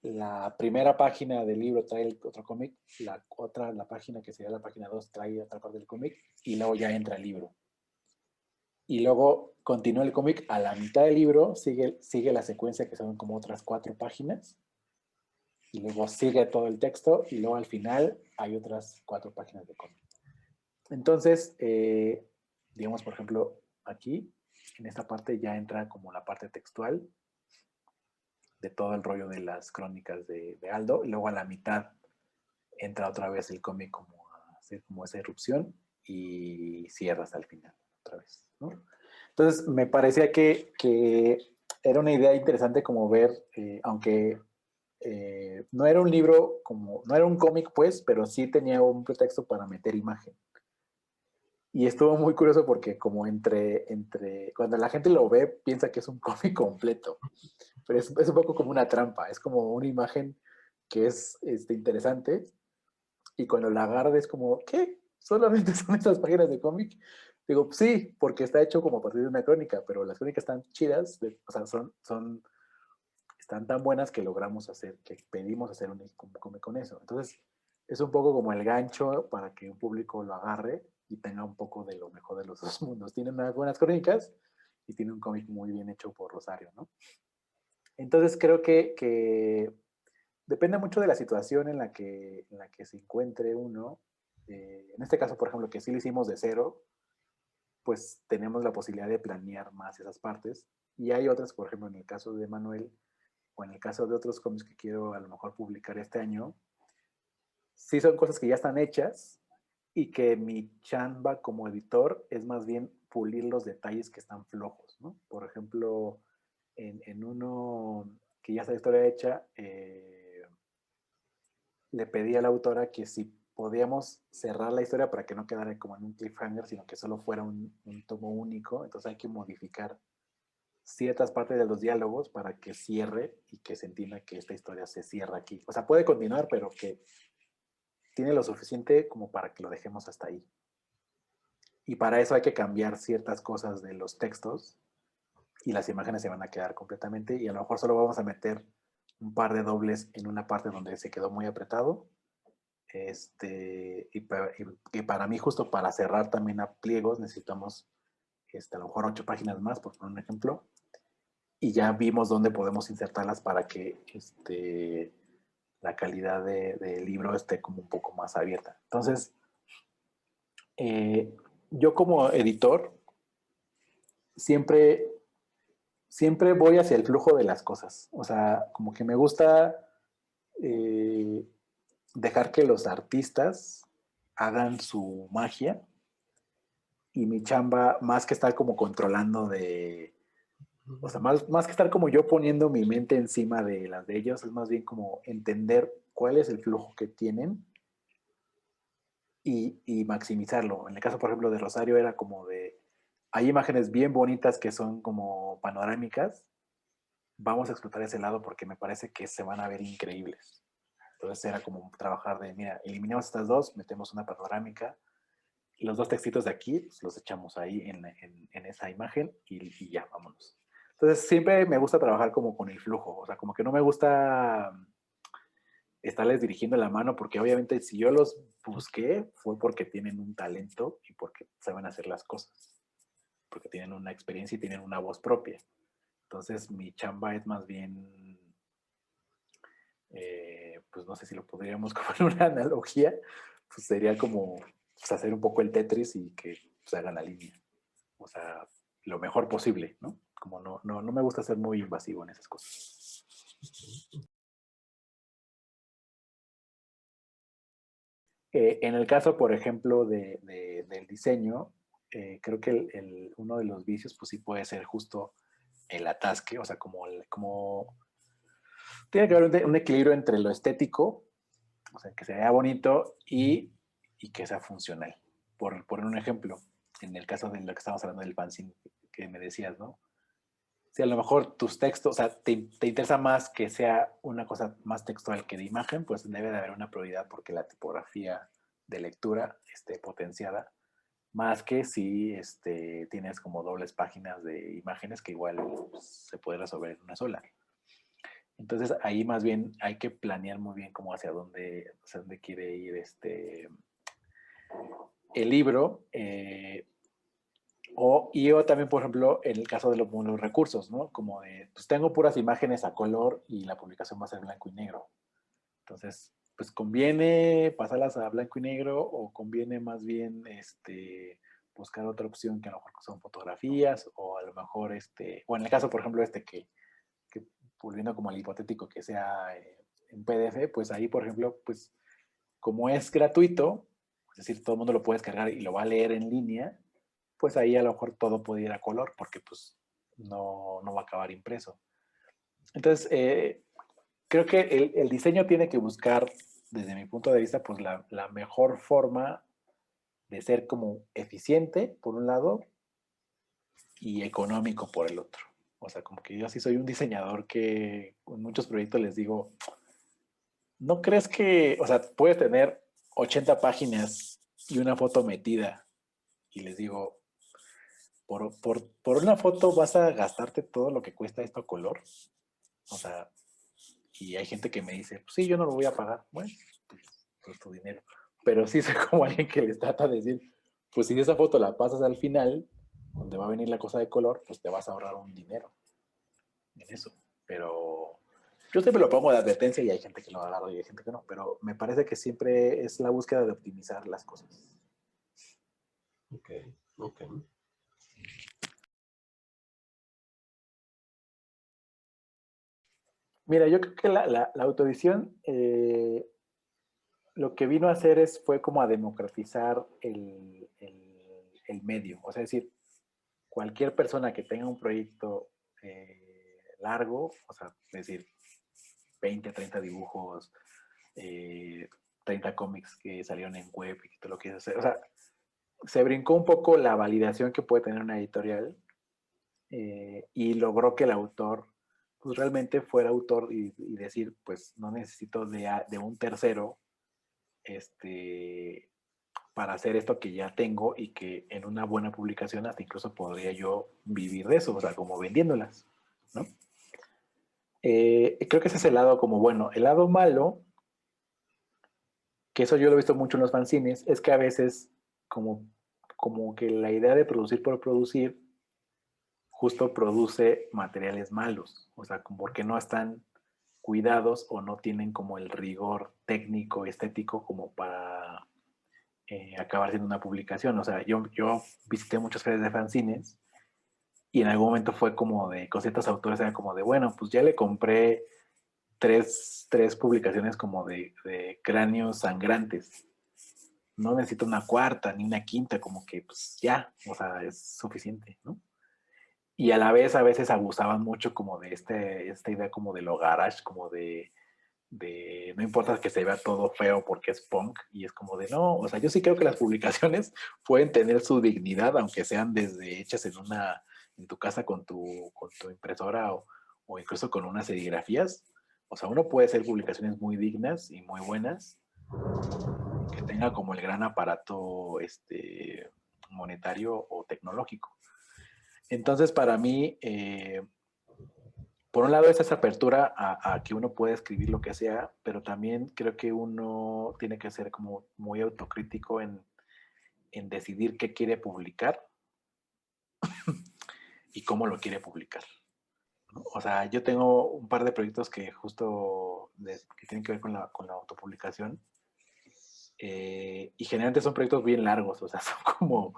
la primera página del libro trae otro cómic, la página que sería la página 2 trae otra parte del cómic y luego ya entra el libro. Y luego continúa el cómic, a la mitad del libro sigue la secuencia que son como otras 4 páginas y luego sigue todo el texto y luego al final hay otras 4 páginas de cómic. Entonces, digamos, por ejemplo, aquí, en esta parte ya entra como la parte textual de todo el rollo de las crónicas de Aldo, y luego a la mitad entra otra vez el cómic como a hacer como esa irrupción y cierra hasta el final otra vez, ¿no? Entonces, me parecía que era una idea interesante como ver, aunque no era un libro, como, no era un cómic, pues, pero sí tenía un pretexto para meter imagen. Y estuvo muy curioso porque como cuando la gente lo ve, piensa que es un cómic completo, pero es un poco como una trampa, es como una imagen que es interesante, y cuando la agarra es como, ¿qué? ¿Solamente son estas páginas de cómic? Digo, pues sí, porque está hecho como a partir de una crónica, pero las crónicas están chidas, o sea, están tan buenas que logramos hacer, que pedimos hacer un cómic con eso. Entonces, es un poco como el gancho para que un público lo agarre y tenga un poco de lo mejor de los dos mundos. Tiene unas buenas crónicas y tiene un cómic muy bien hecho por Rosario, ¿no? Entonces, creo que depende mucho de la situación en la que se encuentre uno. En este caso, por ejemplo, que sí lo hicimos de cero, pues tenemos la posibilidad de planear más esas partes. Y hay otras, por ejemplo, en el caso de Manuel, o en el caso de otros cómics que quiero a lo mejor publicar este año, sí son cosas que ya están hechas y que mi chamba como editor es más bien pulir los detalles que están flojos, ¿no? Por ejemplo, en uno que ya está la historia hecha, le pedí a la autora que si podíamos cerrar la historia para que no quedara como en un cliffhanger, sino que solo fuera un tomo único. Entonces hay que modificar ciertas partes de los diálogos para que cierre y que se entienda que esta historia se cierra aquí. O sea, puede continuar, pero que tiene lo suficiente como para que lo dejemos hasta ahí. Y para eso hay que cambiar ciertas cosas de los textos y las imágenes se van a quedar completamente, y a lo mejor solo vamos a meter un par de dobles en una parte donde se quedó muy apretado. Y para mí, justo para cerrar también a pliegos, necesitamos a lo mejor 8 páginas más, por poner un ejemplo, y ya vimos dónde podemos insertarlas para que la calidad del libro esté como un poco más abierta. Entonces, yo como editor siempre, siempre voy hacia el flujo de las cosas. O sea, como que me gusta eh, dejar que los artistas hagan su magia, y mi chamba, más que estar como controlando o sea, más que estar como yo poniendo mi mente encima de las de ellos, es más bien como entender cuál es el flujo que tienen y maximizarlo. En el caso, por ejemplo, de Rosario era como hay imágenes bien bonitas que son como panorámicas, vamos a explotar ese lado porque me parece que se van a ver increíbles. Entonces era como trabajar mira, eliminamos estas dos, metemos una panorámica, los dos textitos de aquí, pues los echamos ahí en esa imagen y ya, vámonos. Entonces siempre me gusta trabajar como con el flujo, o sea, como que no me gusta estarles dirigiendo la mano, porque obviamente si yo los busqué fue porque tienen un talento y porque saben hacer las cosas, porque tienen una experiencia y tienen una voz propia. Entonces mi chamba es más bien, pues no sé si lo podríamos como en una analogía, pues sería como pues, hacer un poco el Tetris y que pues, hagan la línea. O sea, lo mejor posible, ¿no? Como no me gusta ser muy invasivo en esas cosas. En el caso, por ejemplo, del diseño, creo que uno de los vicios, pues sí puede ser justo el atasque, o sea, como tiene que haber un equilibrio entre lo estético, o sea, que se vea bonito y que sea funcional. Por un ejemplo, en el caso de lo que estamos hablando del fanzine que me decías, ¿no? Si a lo mejor tus textos, o sea, te interesa más que sea una cosa más textual que de imagen, pues debe de haber una prioridad porque la tipografía de lectura esté potenciada, más que si tienes como dobles páginas de imágenes que igual pues, se puede resolver en una sola. Entonces ahí más bien hay que planear muy bien cómo hacia dónde quiere ir el libro. Y yo también, por ejemplo, en el caso de los recursos, ¿no? Como pues tengo puras imágenes a color y la publicación va a ser blanco y negro. Entonces, pues conviene pasarlas a blanco y negro o conviene más bien buscar otra opción que a lo mejor son fotografías o a lo mejor o en el caso, por ejemplo, que volviendo como al hipotético que sea en PDF, pues ahí, por ejemplo, pues como es gratuito, es decir, todo el mundo lo puede descargar y lo va a leer en línea, pues ahí a lo mejor todo puede ir a color porque pues no va a acabar impreso. Entonces, creo que el diseño tiene que buscar, desde mi punto de vista, pues la mejor forma de ser como eficiente, por un lado, y económico por el otro. O sea, como que yo sí soy un diseñador que con muchos proyectos les digo, ¿no crees que, o sea, puedes tener 80 páginas y una foto metida? Y les digo, por una foto vas a gastarte todo lo que cuesta esto a color. O sea, y hay gente que me dice, pues sí, yo no lo voy a pagar. Bueno, pues tu dinero. Pero sí soy como alguien que les trata de decir, pues si esa foto la pasas al final, donde va a venir la cosa de color, pues te vas a ahorrar un dinero en eso. Pero yo siempre lo pongo de advertencia y hay gente que lo agarra y hay gente que no. Pero me parece que siempre es la búsqueda de optimizar las cosas. Ok, ok. Mira, yo creo que la autoedición lo que vino a hacer fue como a democratizar el medio. O sea, es decir, cualquier persona que tenga un proyecto largo, o sea, es decir, 20, 30 dibujos, 30 cómics que salieron en web y que tú lo quieres hacer. O sea, se brincó un poco la validación que puede tener una editorial y logró que el autor pues realmente fuera autor y decir, pues no necesito de un tercero para hacer esto que ya tengo y que en una buena publicación hasta incluso podría yo vivir de eso, o sea, como vendiéndolas, ¿no? Creo que ese es el lado como bueno. El lado malo, que eso yo lo he visto mucho en los fanzines, es que a veces como que la idea de producir por producir justo produce materiales malos, o sea, como porque no están cuidados o no tienen como el rigor técnico, estético como para acabar siendo una publicación. O sea, yo visité muchas ferias de fanzines y en algún momento fue como de, con ciertos autores era como de, bueno, pues ya le compré tres publicaciones como de cráneos sangrantes. No necesito una cuarta ni una quinta, como que pues ya, o sea, es suficiente, ¿no? Y a la vez a veces abusaban mucho como de esta idea como de lo garage, como de no importa que se vea todo feo porque es punk y es como de no, o sea, yo sí creo que las publicaciones pueden tener su dignidad aunque sean desde hechas en tu casa con tu impresora o incluso con unas serigrafías. O sea, uno puede hacer publicaciones muy dignas y muy buenas que tenga como el gran aparato monetario o tecnológico. Entonces, para mí, por un lado es esa apertura a que uno puede escribir lo que sea, pero también creo que uno tiene que ser como muy autocrítico en decidir qué quiere publicar y cómo lo quiere publicar, ¿no? O sea, yo tengo un par de proyectos que justo que tienen que ver con la autopublicación y generalmente son proyectos bien largos, o sea, son como,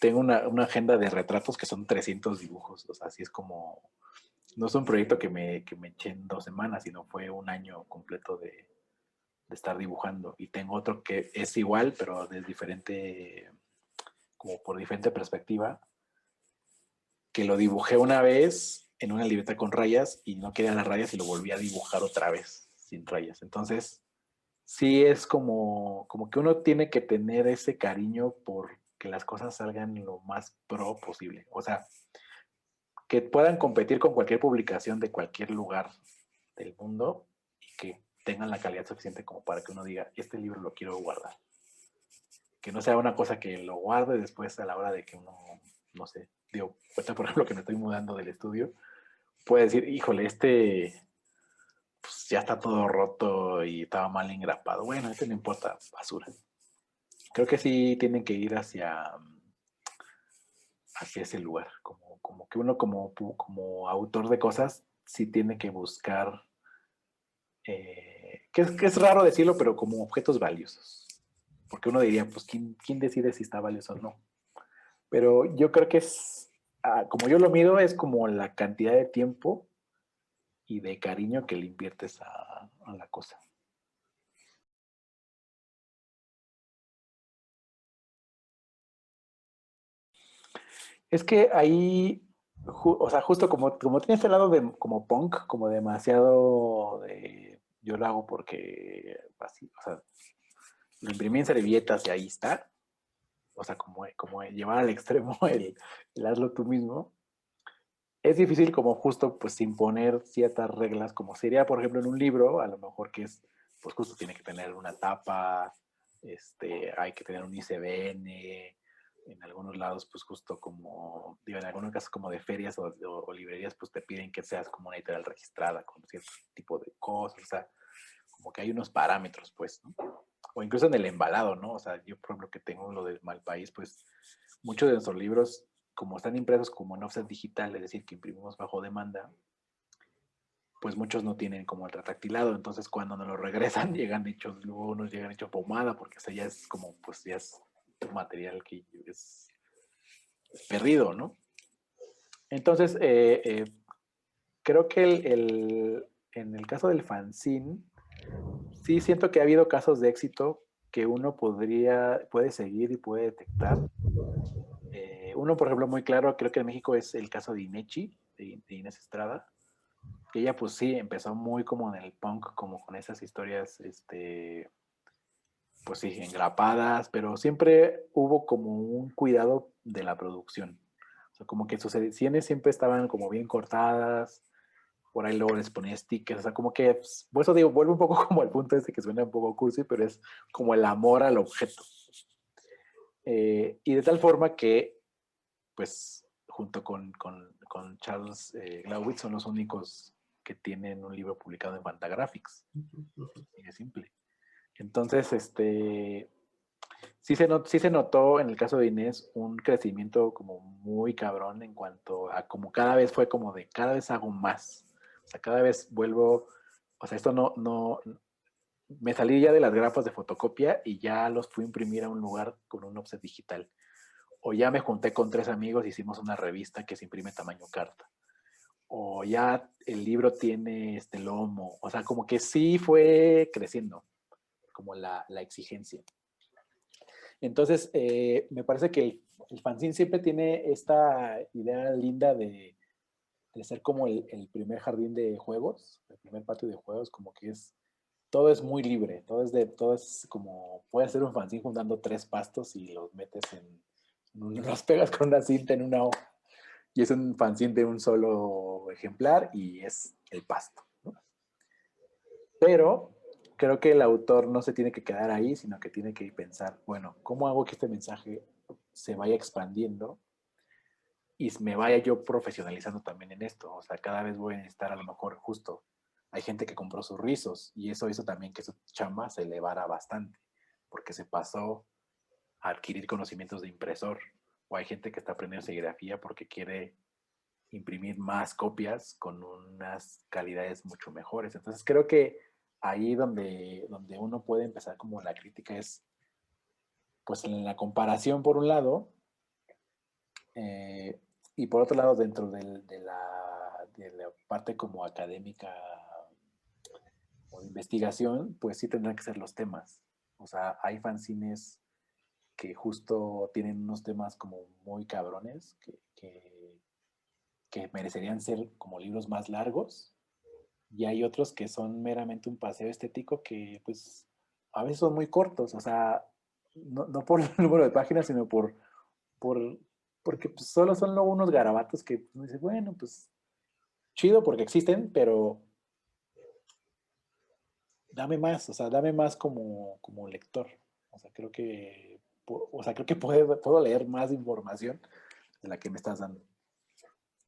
tengo una agenda de retratos que son 300 dibujos, o sea, así es como, no es un proyecto que me eché en 2 semanas, sino fue un año completo de estar dibujando. Y tengo otro que es igual, pero de diferente, como por diferente perspectiva, que lo dibujé una vez en una libreta con rayas y no querían las rayas y lo volví a dibujar otra vez sin rayas. Entonces, sí es como que uno tiene que tener ese cariño por que las cosas salgan lo más pro posible. O sea, que puedan competir con cualquier publicación de cualquier lugar del mundo y que tengan la calidad suficiente como para que uno diga, este libro lo quiero guardar. Que no sea una cosa que lo guarde después a la hora de que uno, no sé, digo, ahorita por ejemplo que me estoy mudando del estudio, puede decir, híjole, pues ya está todo roto y estaba mal engrapado. Bueno, no importa, basura. Creo que sí tienen que ir hacia ese lugar, como que uno como autor de cosas sí tiene que buscar que es raro decirlo, pero como objetos valiosos. Porque uno diría, pues, ¿quién decide si está valioso o no? Pero yo creo que como yo lo mido, es como la cantidad de tiempo y de cariño que le inviertes a la cosa. Es que ahí, o sea, justo como tiene este lado de como punk, como demasiado de yo lo hago porque así, o sea, lo imprimí en servilletas y ahí está. O sea, como llevar al extremo el hazlo tú mismo. Es difícil como justo pues imponer ciertas reglas, como sería, por ejemplo, en un libro, a lo mejor que es, pues justo tiene que tener una tapa, hay que tener un ISBN, en algunos lados, pues justo como, digo, en algunos casos como de ferias o librerías, pues te piden que seas como una editorial registrada con cierto tipo de cosas, o sea, como que hay unos parámetros, pues, ¿no? O incluso en el embalado, ¿no? O sea, yo por ejemplo que tengo lo del Malpaís, pues muchos de nuestros libros, como están impresos como en offset digital, es decir, que imprimimos bajo demanda, pues muchos no tienen como el retractilado, entonces cuando nos lo regresan llegan hechos, luego nos llegan hechos pomada, porque eso ya es como, pues ya es un material que es perdido, ¿no? Entonces, creo que en el caso del fanzine, sí siento que ha habido casos de éxito que uno puede seguir y puede detectar. Uno, por ejemplo, muy claro, creo que en México es el caso de Inechi, de Inés Estrada, que ella pues sí, empezó muy como en el punk, como con esas historias, pues sí, engrapadas, pero siempre hubo como un cuidado de la producción. O sea, como que sus ediciones siempre estaban como bien cortadas, por ahí luego les ponía stickers, o sea, como que, pues, por eso digo, vuelve un poco como al punto este que suena un poco cursi, pero es como el amor al objeto. Y de tal forma que, pues, junto con Charles Glaubitz son los únicos que tienen un libro publicado en Fantagraphics. Y es simple. Entonces, sí se notó en el caso de Inés un crecimiento como muy cabrón en cuanto a como cada vez fue como de cada vez hago más. O sea, cada vez vuelvo, o sea, esto no, me salí ya de las grapas de fotocopia y ya los fui a imprimir a un lugar con un offset digital. O ya me junté con 3 amigos y hicimos una revista que se imprime tamaño carta. O ya el libro tiene este lomo. O sea, como que sí fue creciendo, como la exigencia. Entonces, me parece que el fanzine siempre tiene esta idea linda de ser como el primer jardín de juegos, el primer patio de juegos, como que todo es muy libre, todo es como, puedes hacer un fanzine juntando 3 pastos y los metes los pegas con una cinta en una hoja y es un fanzine de un solo ejemplar y es el pasto, ¿no? Pero creo que el autor no se tiene que quedar ahí, sino que tiene que pensar, bueno, ¿cómo hago que este mensaje se vaya expandiendo y me vaya yo profesionalizando también en esto? O sea, cada vez voy a necesitar a lo mejor justo, hay gente que compró sus rizos y eso hizo también que su chamba se elevara bastante, porque se pasó a adquirir conocimientos de impresor, o hay gente que está aprendiendo serigrafía porque quiere imprimir más copias con unas calidades mucho mejores. Entonces creo que ahí donde uno puede empezar como la crítica es pues en la comparación por un lado eh, y por otro lado dentro de la parte como académica o de investigación, pues sí tendrán que ser los temas. O sea, hay fanzines que justo tienen unos temas como muy cabrones que merecerían ser como libros más largos y hay otros que son meramente un paseo estético que pues a veces son muy cortos, o sea, no por el número de páginas, sino por porque pues, solo son luego unos garabatos que uno dice, bueno, pues chido porque existen, pero dame más, o sea, dame más como lector. O sea, creo que puedo leer más información de la que me estás dando.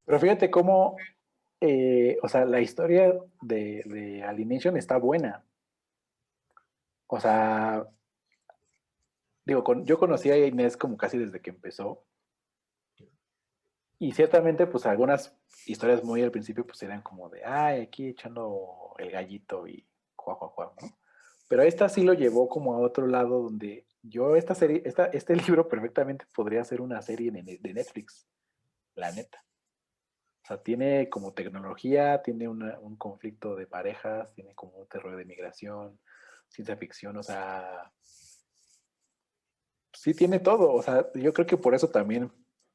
Pero fíjate cómo, o sea, la historia de Alienation está buena. O sea, digo, yo conocí a Inés como casi desde que empezó. Y ciertamente, pues algunas historias muy al principio, pues eran como de, ay, aquí echando el gallito y juá, juá, juá, ¿no? Pero esta sí lo llevó como a otro lado donde esta serie, este libro perfectamente podría ser una serie de Netflix, la neta. O sea, tiene como tecnología, tiene un conflicto de parejas, tiene como un terror de migración, ciencia ficción, o sea, sí tiene todo. O sea, yo creo que por eso también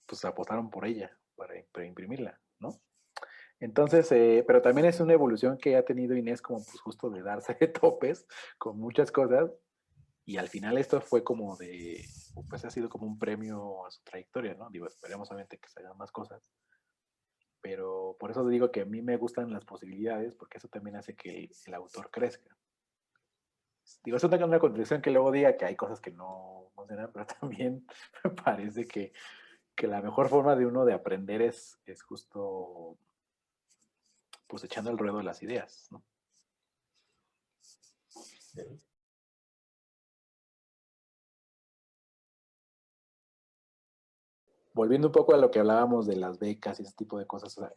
pues apostaron por ella para imprimirla, ¿no? Entonces, pero también es una evolución que ha tenido Inés como pues justo de darse de topes con muchas cosas y al final esto fue como de, pues ha sido como un premio a su trayectoria, ¿no? Digo, esperemos obviamente que se hagan más cosas, pero por eso digo que a mí me gustan las posibilidades porque eso también hace que el autor crezca. Digo, es una contradicción que luego diga que hay cosas que no funcionan, pero también me parece que la mejor forma de uno de aprender es justo pues echando al ruedo las ideas, ¿no? Ok. Volviendo un poco a lo que hablábamos de las becas y ese tipo de cosas, o sea,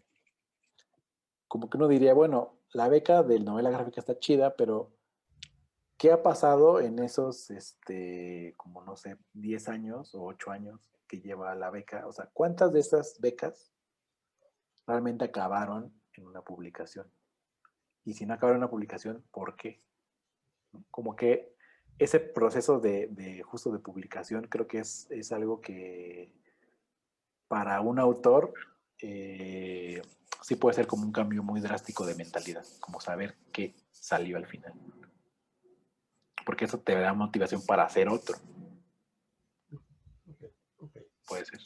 como que uno diría, bueno, la beca de novela gráfica está chida, pero ¿qué ha pasado en esos, como no sé, 10 años o 8 años que lleva la beca? O sea, ¿cuántas de esas becas realmente acabaron en una publicación? Y si no acabaron en una publicación, ¿por qué? Como que ese proceso de justo de publicación creo que es algo que para un autor sí puede ser como un cambio muy drástico de mentalidad, como saber qué salió al final. Porque eso te da motivación para hacer otro. Ok, ok. Puede ser.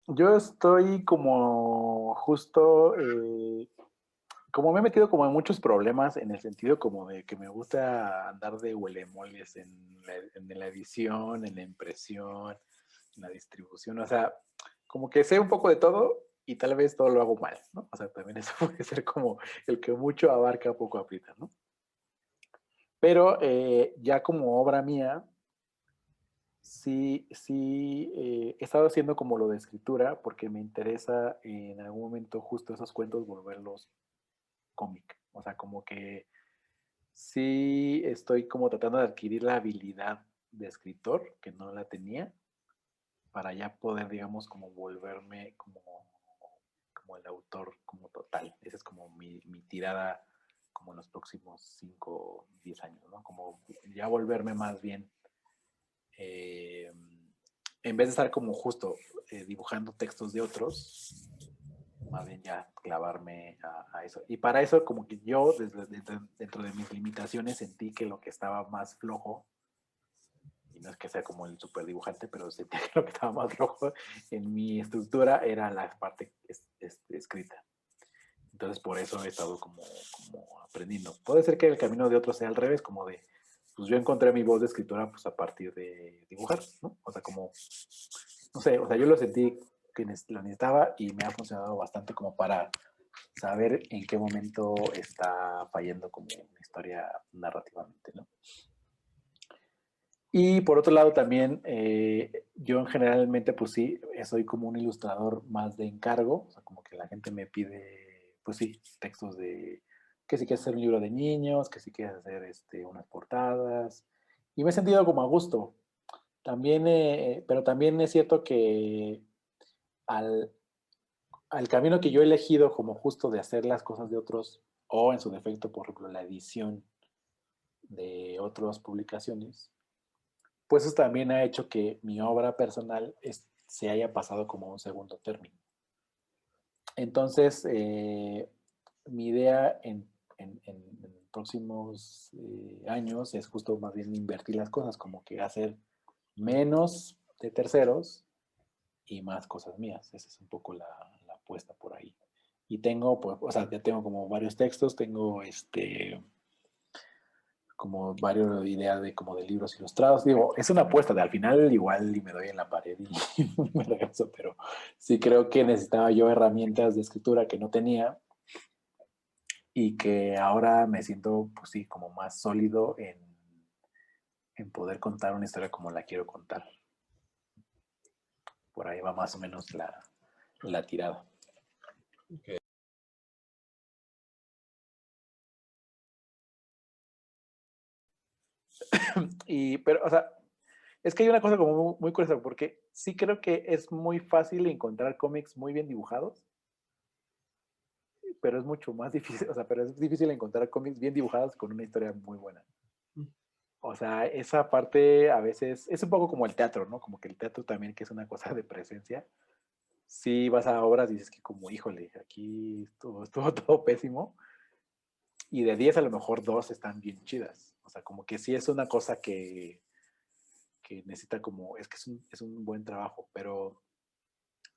Yo estoy como justo, como me he metido como en muchos problemas en el sentido como de que me gusta andar de huelemoles en la edición, en la impresión, en la distribución, o sea, como que sé un poco de todo y tal vez todo lo hago mal, ¿no? O sea, también eso puede ser como el que mucho abarca, poco aprieta, ¿no? Pero ya como obra mía, sí, he estado haciendo como lo de escritura porque me interesa en algún momento justo esos cuentos volverlos cómic. O sea, como que sí estoy como tratando de adquirir la habilidad de escritor, que no la tenía, para ya poder, digamos, como volverme como el autor como total. Esa es como mi tirada como en los próximos 5 10 años, ¿no? Como ya volverme más bien eh, en vez de estar como justo dibujando textos de otros, más bien ya clavarme a eso. Y para eso, como que yo, dentro de mis limitaciones, sentí que lo que estaba más flojo, y no es que sea como el super dibujante, pero sentí que lo que estaba más flojo en mi estructura era la parte escrita. Entonces, por eso he estado como aprendiendo. Puede ser que el camino de otros sea al revés, como de, pues yo encontré mi voz de escritora pues a partir de dibujar, ¿no? O sea, como no sé, o sea, yo lo sentí que lo necesitaba y me ha funcionado bastante como para saber en qué momento está fallando como una historia narrativamente, ¿no? Y por otro lado también, yo generalmente pues sí, soy como un ilustrador más de encargo, o sea, como que la gente me pide, pues sí, textos de que si quieres hacer un libro de niños, que si quieres hacer unas portadas, y me he sentido como a gusto. También, pero también es cierto que al, al camino que yo he elegido como justo de hacer las cosas de otros, o en su defecto, por ejemplo, la edición de otras publicaciones, pues eso también ha hecho que mi obra personal se haya pasado como a un segundo término. Entonces, mi idea en próximos años es justo más bien invertir las cosas, como que hacer menos de terceros y más cosas mías. Esa es un poco la apuesta por ahí. Y tengo, pues, o sea, ya tengo como varios textos, tengo como varias ideas de como de libros ilustrados. Digo, es una apuesta, de al final igual y me doy en la pared y me regreso, pero sí creo que necesitaba yo herramientas de escritura que no tenía y que ahora me siento, pues sí, como más sólido en poder contar una historia como la quiero contar. Por ahí va más o menos la tirada. Ok. Pero, o sea, es que hay una cosa como muy curiosa, porque sí creo que es muy fácil encontrar cómics muy bien dibujados, pero es mucho más difícil, o sea, pero es difícil encontrar cómics bien dibujados con una historia muy buena. O sea, esa parte a veces es un poco como el teatro, ¿no? Como que el teatro también, que es una cosa de presencia. Sí vas a obras y dices que como, híjole, aquí estuvo todo pésimo. Y de 10 a lo mejor 2 están bien chidas. O sea, como que sí es una cosa que necesita como, es un buen trabajo, pero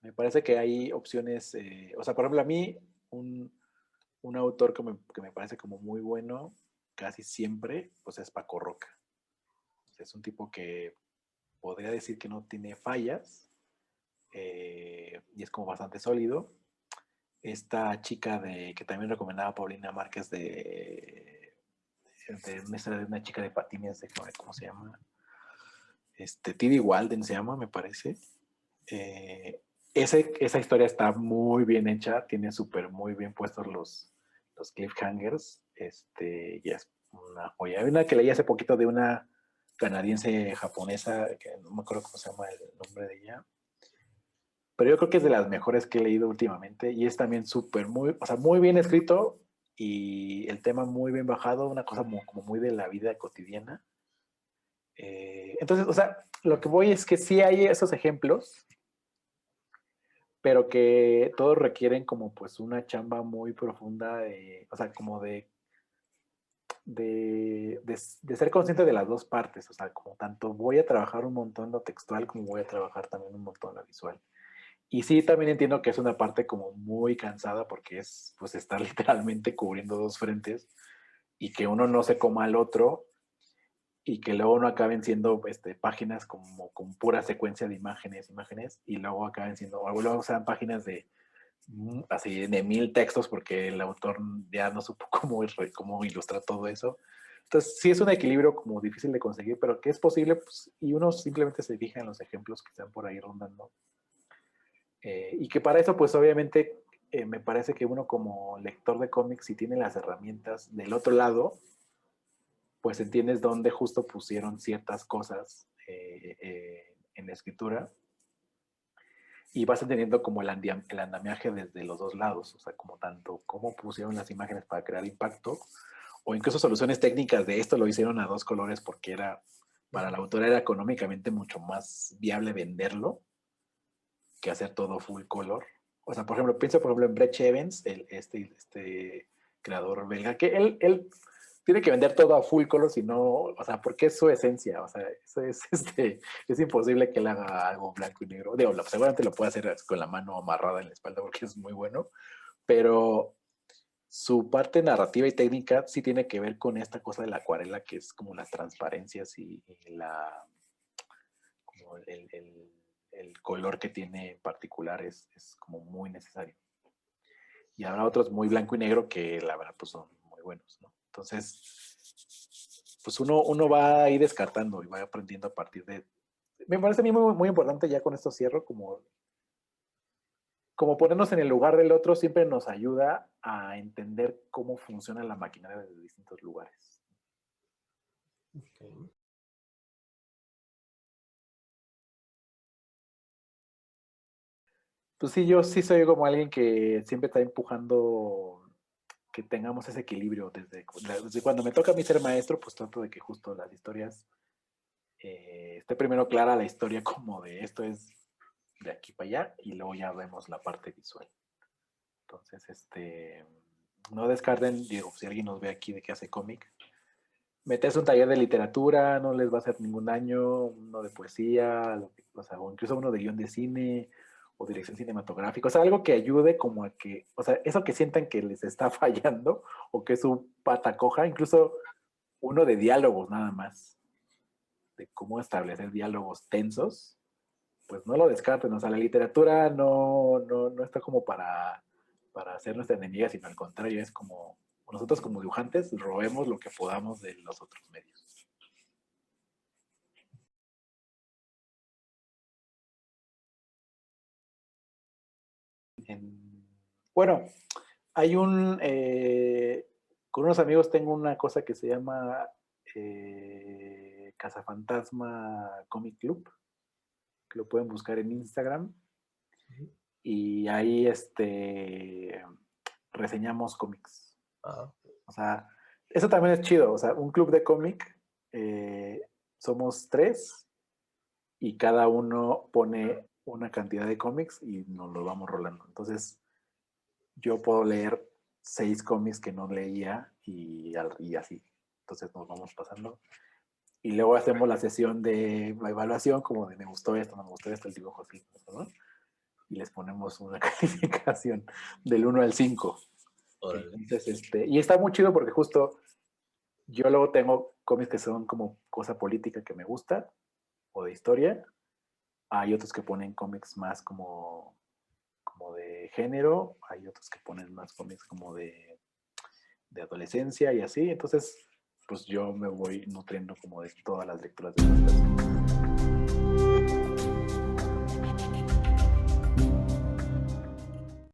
me parece que hay opciones, o sea, por ejemplo, a mí un autor que me parece como muy bueno, casi siempre, pues es Paco Roca. O sea, es un tipo que podría decir que no tiene fallas y es como bastante sólido. Esta chica que también recomendaba Paulina Márquez de una historia de una chica de patines, de ¿cómo se llama? T.D. Walden se llama, me parece. Eh, esa historia está muy bien hecha, tiene súper muy bien puestos los cliffhangers. Y es una joya. Hay una que leí hace poquito de una canadiense japonesa, que no me acuerdo cómo se llama el nombre de ella, pero yo creo que es de las mejores que he leído últimamente y es también súper o sea, muy bien escrito y el tema muy bien bajado, una cosa como muy de la vida cotidiana. Entonces, o sea, lo que voy es que sí hay esos ejemplos, pero que todos requieren como pues una chamba muy profunda, o sea, como de ser consciente de las dos partes, o sea, como tanto voy a trabajar un montón lo textual como voy a trabajar también un montón lo visual. Y sí, también entiendo que es una parte como muy cansada porque es pues estar literalmente cubriendo dos frentes y que uno no se coma al otro y que luego no acaben siendo páginas como con pura secuencia de imágenes y luego acaben siendo, o luego sean páginas de así de 1000 textos porque el autor ya no supo cómo ilustrar todo eso. Entonces sí es un equilibrio como difícil de conseguir, pero que es posible pues, y uno simplemente se fija en los ejemplos que están por ahí rondando. Y que para eso pues obviamente me parece que uno como lector de cómics si tiene las herramientas del otro lado, pues entiendes dónde justo pusieron ciertas cosas en la escritura y vas entendiendo como el andamiaje desde los dos lados, o sea, como tanto cómo pusieron las imágenes para crear impacto, o incluso soluciones técnicas de esto lo hicieron a dos colores porque para la autora era económicamente mucho más viable venderlo que hacer todo full color. O sea, por ejemplo, pienso por ejemplo en Brett Evans, este creador belga, que él tiene que vender todo a full color, si no, o sea, porque es su esencia, o sea, eso es imposible que él haga algo blanco y negro. Digo, seguramente lo puede hacer con la mano amarrada en la espalda porque es muy bueno, pero su parte narrativa y técnica sí tiene que ver con esta cosa de la acuarela, que es como las transparencias y como el color que tiene en particular es como muy necesario. Y habrá otros muy blanco y negro que la verdad pues son muy buenos, ¿no? Entonces, pues uno va a ir descartando y va aprendiendo a partir de... Me parece a mí muy, muy importante, ya con esto cierro, como ponernos en el lugar del otro siempre nos ayuda a entender cómo funciona la maquinaria de distintos lugares. Okay. Pues sí, yo sí soy como alguien que siempre está empujando que tengamos ese equilibrio. Desde cuando me toca a mí ser maestro, pues trato de que justo las historias esté primero clara la historia como de esto es de aquí para allá y luego ya vemos la parte visual. Entonces, no descarten, digo, si alguien nos ve aquí de que hace cómic, meterse un taller de literatura, no les va a hacer ningún daño, uno de poesía, o sea, o incluso uno de guión de cine o dirección cinematográfica, o sea, algo que ayude como a que, o sea, eso que sientan que les está fallando o que es su pata coja, incluso uno de diálogos nada más, de cómo establecer diálogos tensos, pues no lo descarten, o sea, la literatura no está como para ser nuestra enemiga, sino al contrario, es como nosotros como dibujantes robemos lo que podamos de los otros medios. Bueno, hay con unos amigos tengo una cosa que se llama Cazafantasma Comic Club, que lo pueden buscar en Instagram. Y ahí reseñamos cómics. Ah, O sea, eso también es chido. O sea, un club de cómic somos 3 y cada uno pone una cantidad de cómics y nos lo vamos rolando. Entonces, yo puedo leer 6 cómics que no leía y así. Entonces nos vamos pasando. Y luego hacemos la sesión de la evaluación, como de me gustó esto, no me gustó esto, el dibujo así, ¿no? Y les ponemos una calificación del 1 al 5. Órale. Entonces, y está muy chido porque justo yo luego tengo cómics que son como cosa política que me gusta o de historia. Hay otros que ponen cómics más como de género. Hay otros que ponen más cómics como de adolescencia y así. Entonces, pues yo me voy nutriendo como de todas las lecturas de las personas.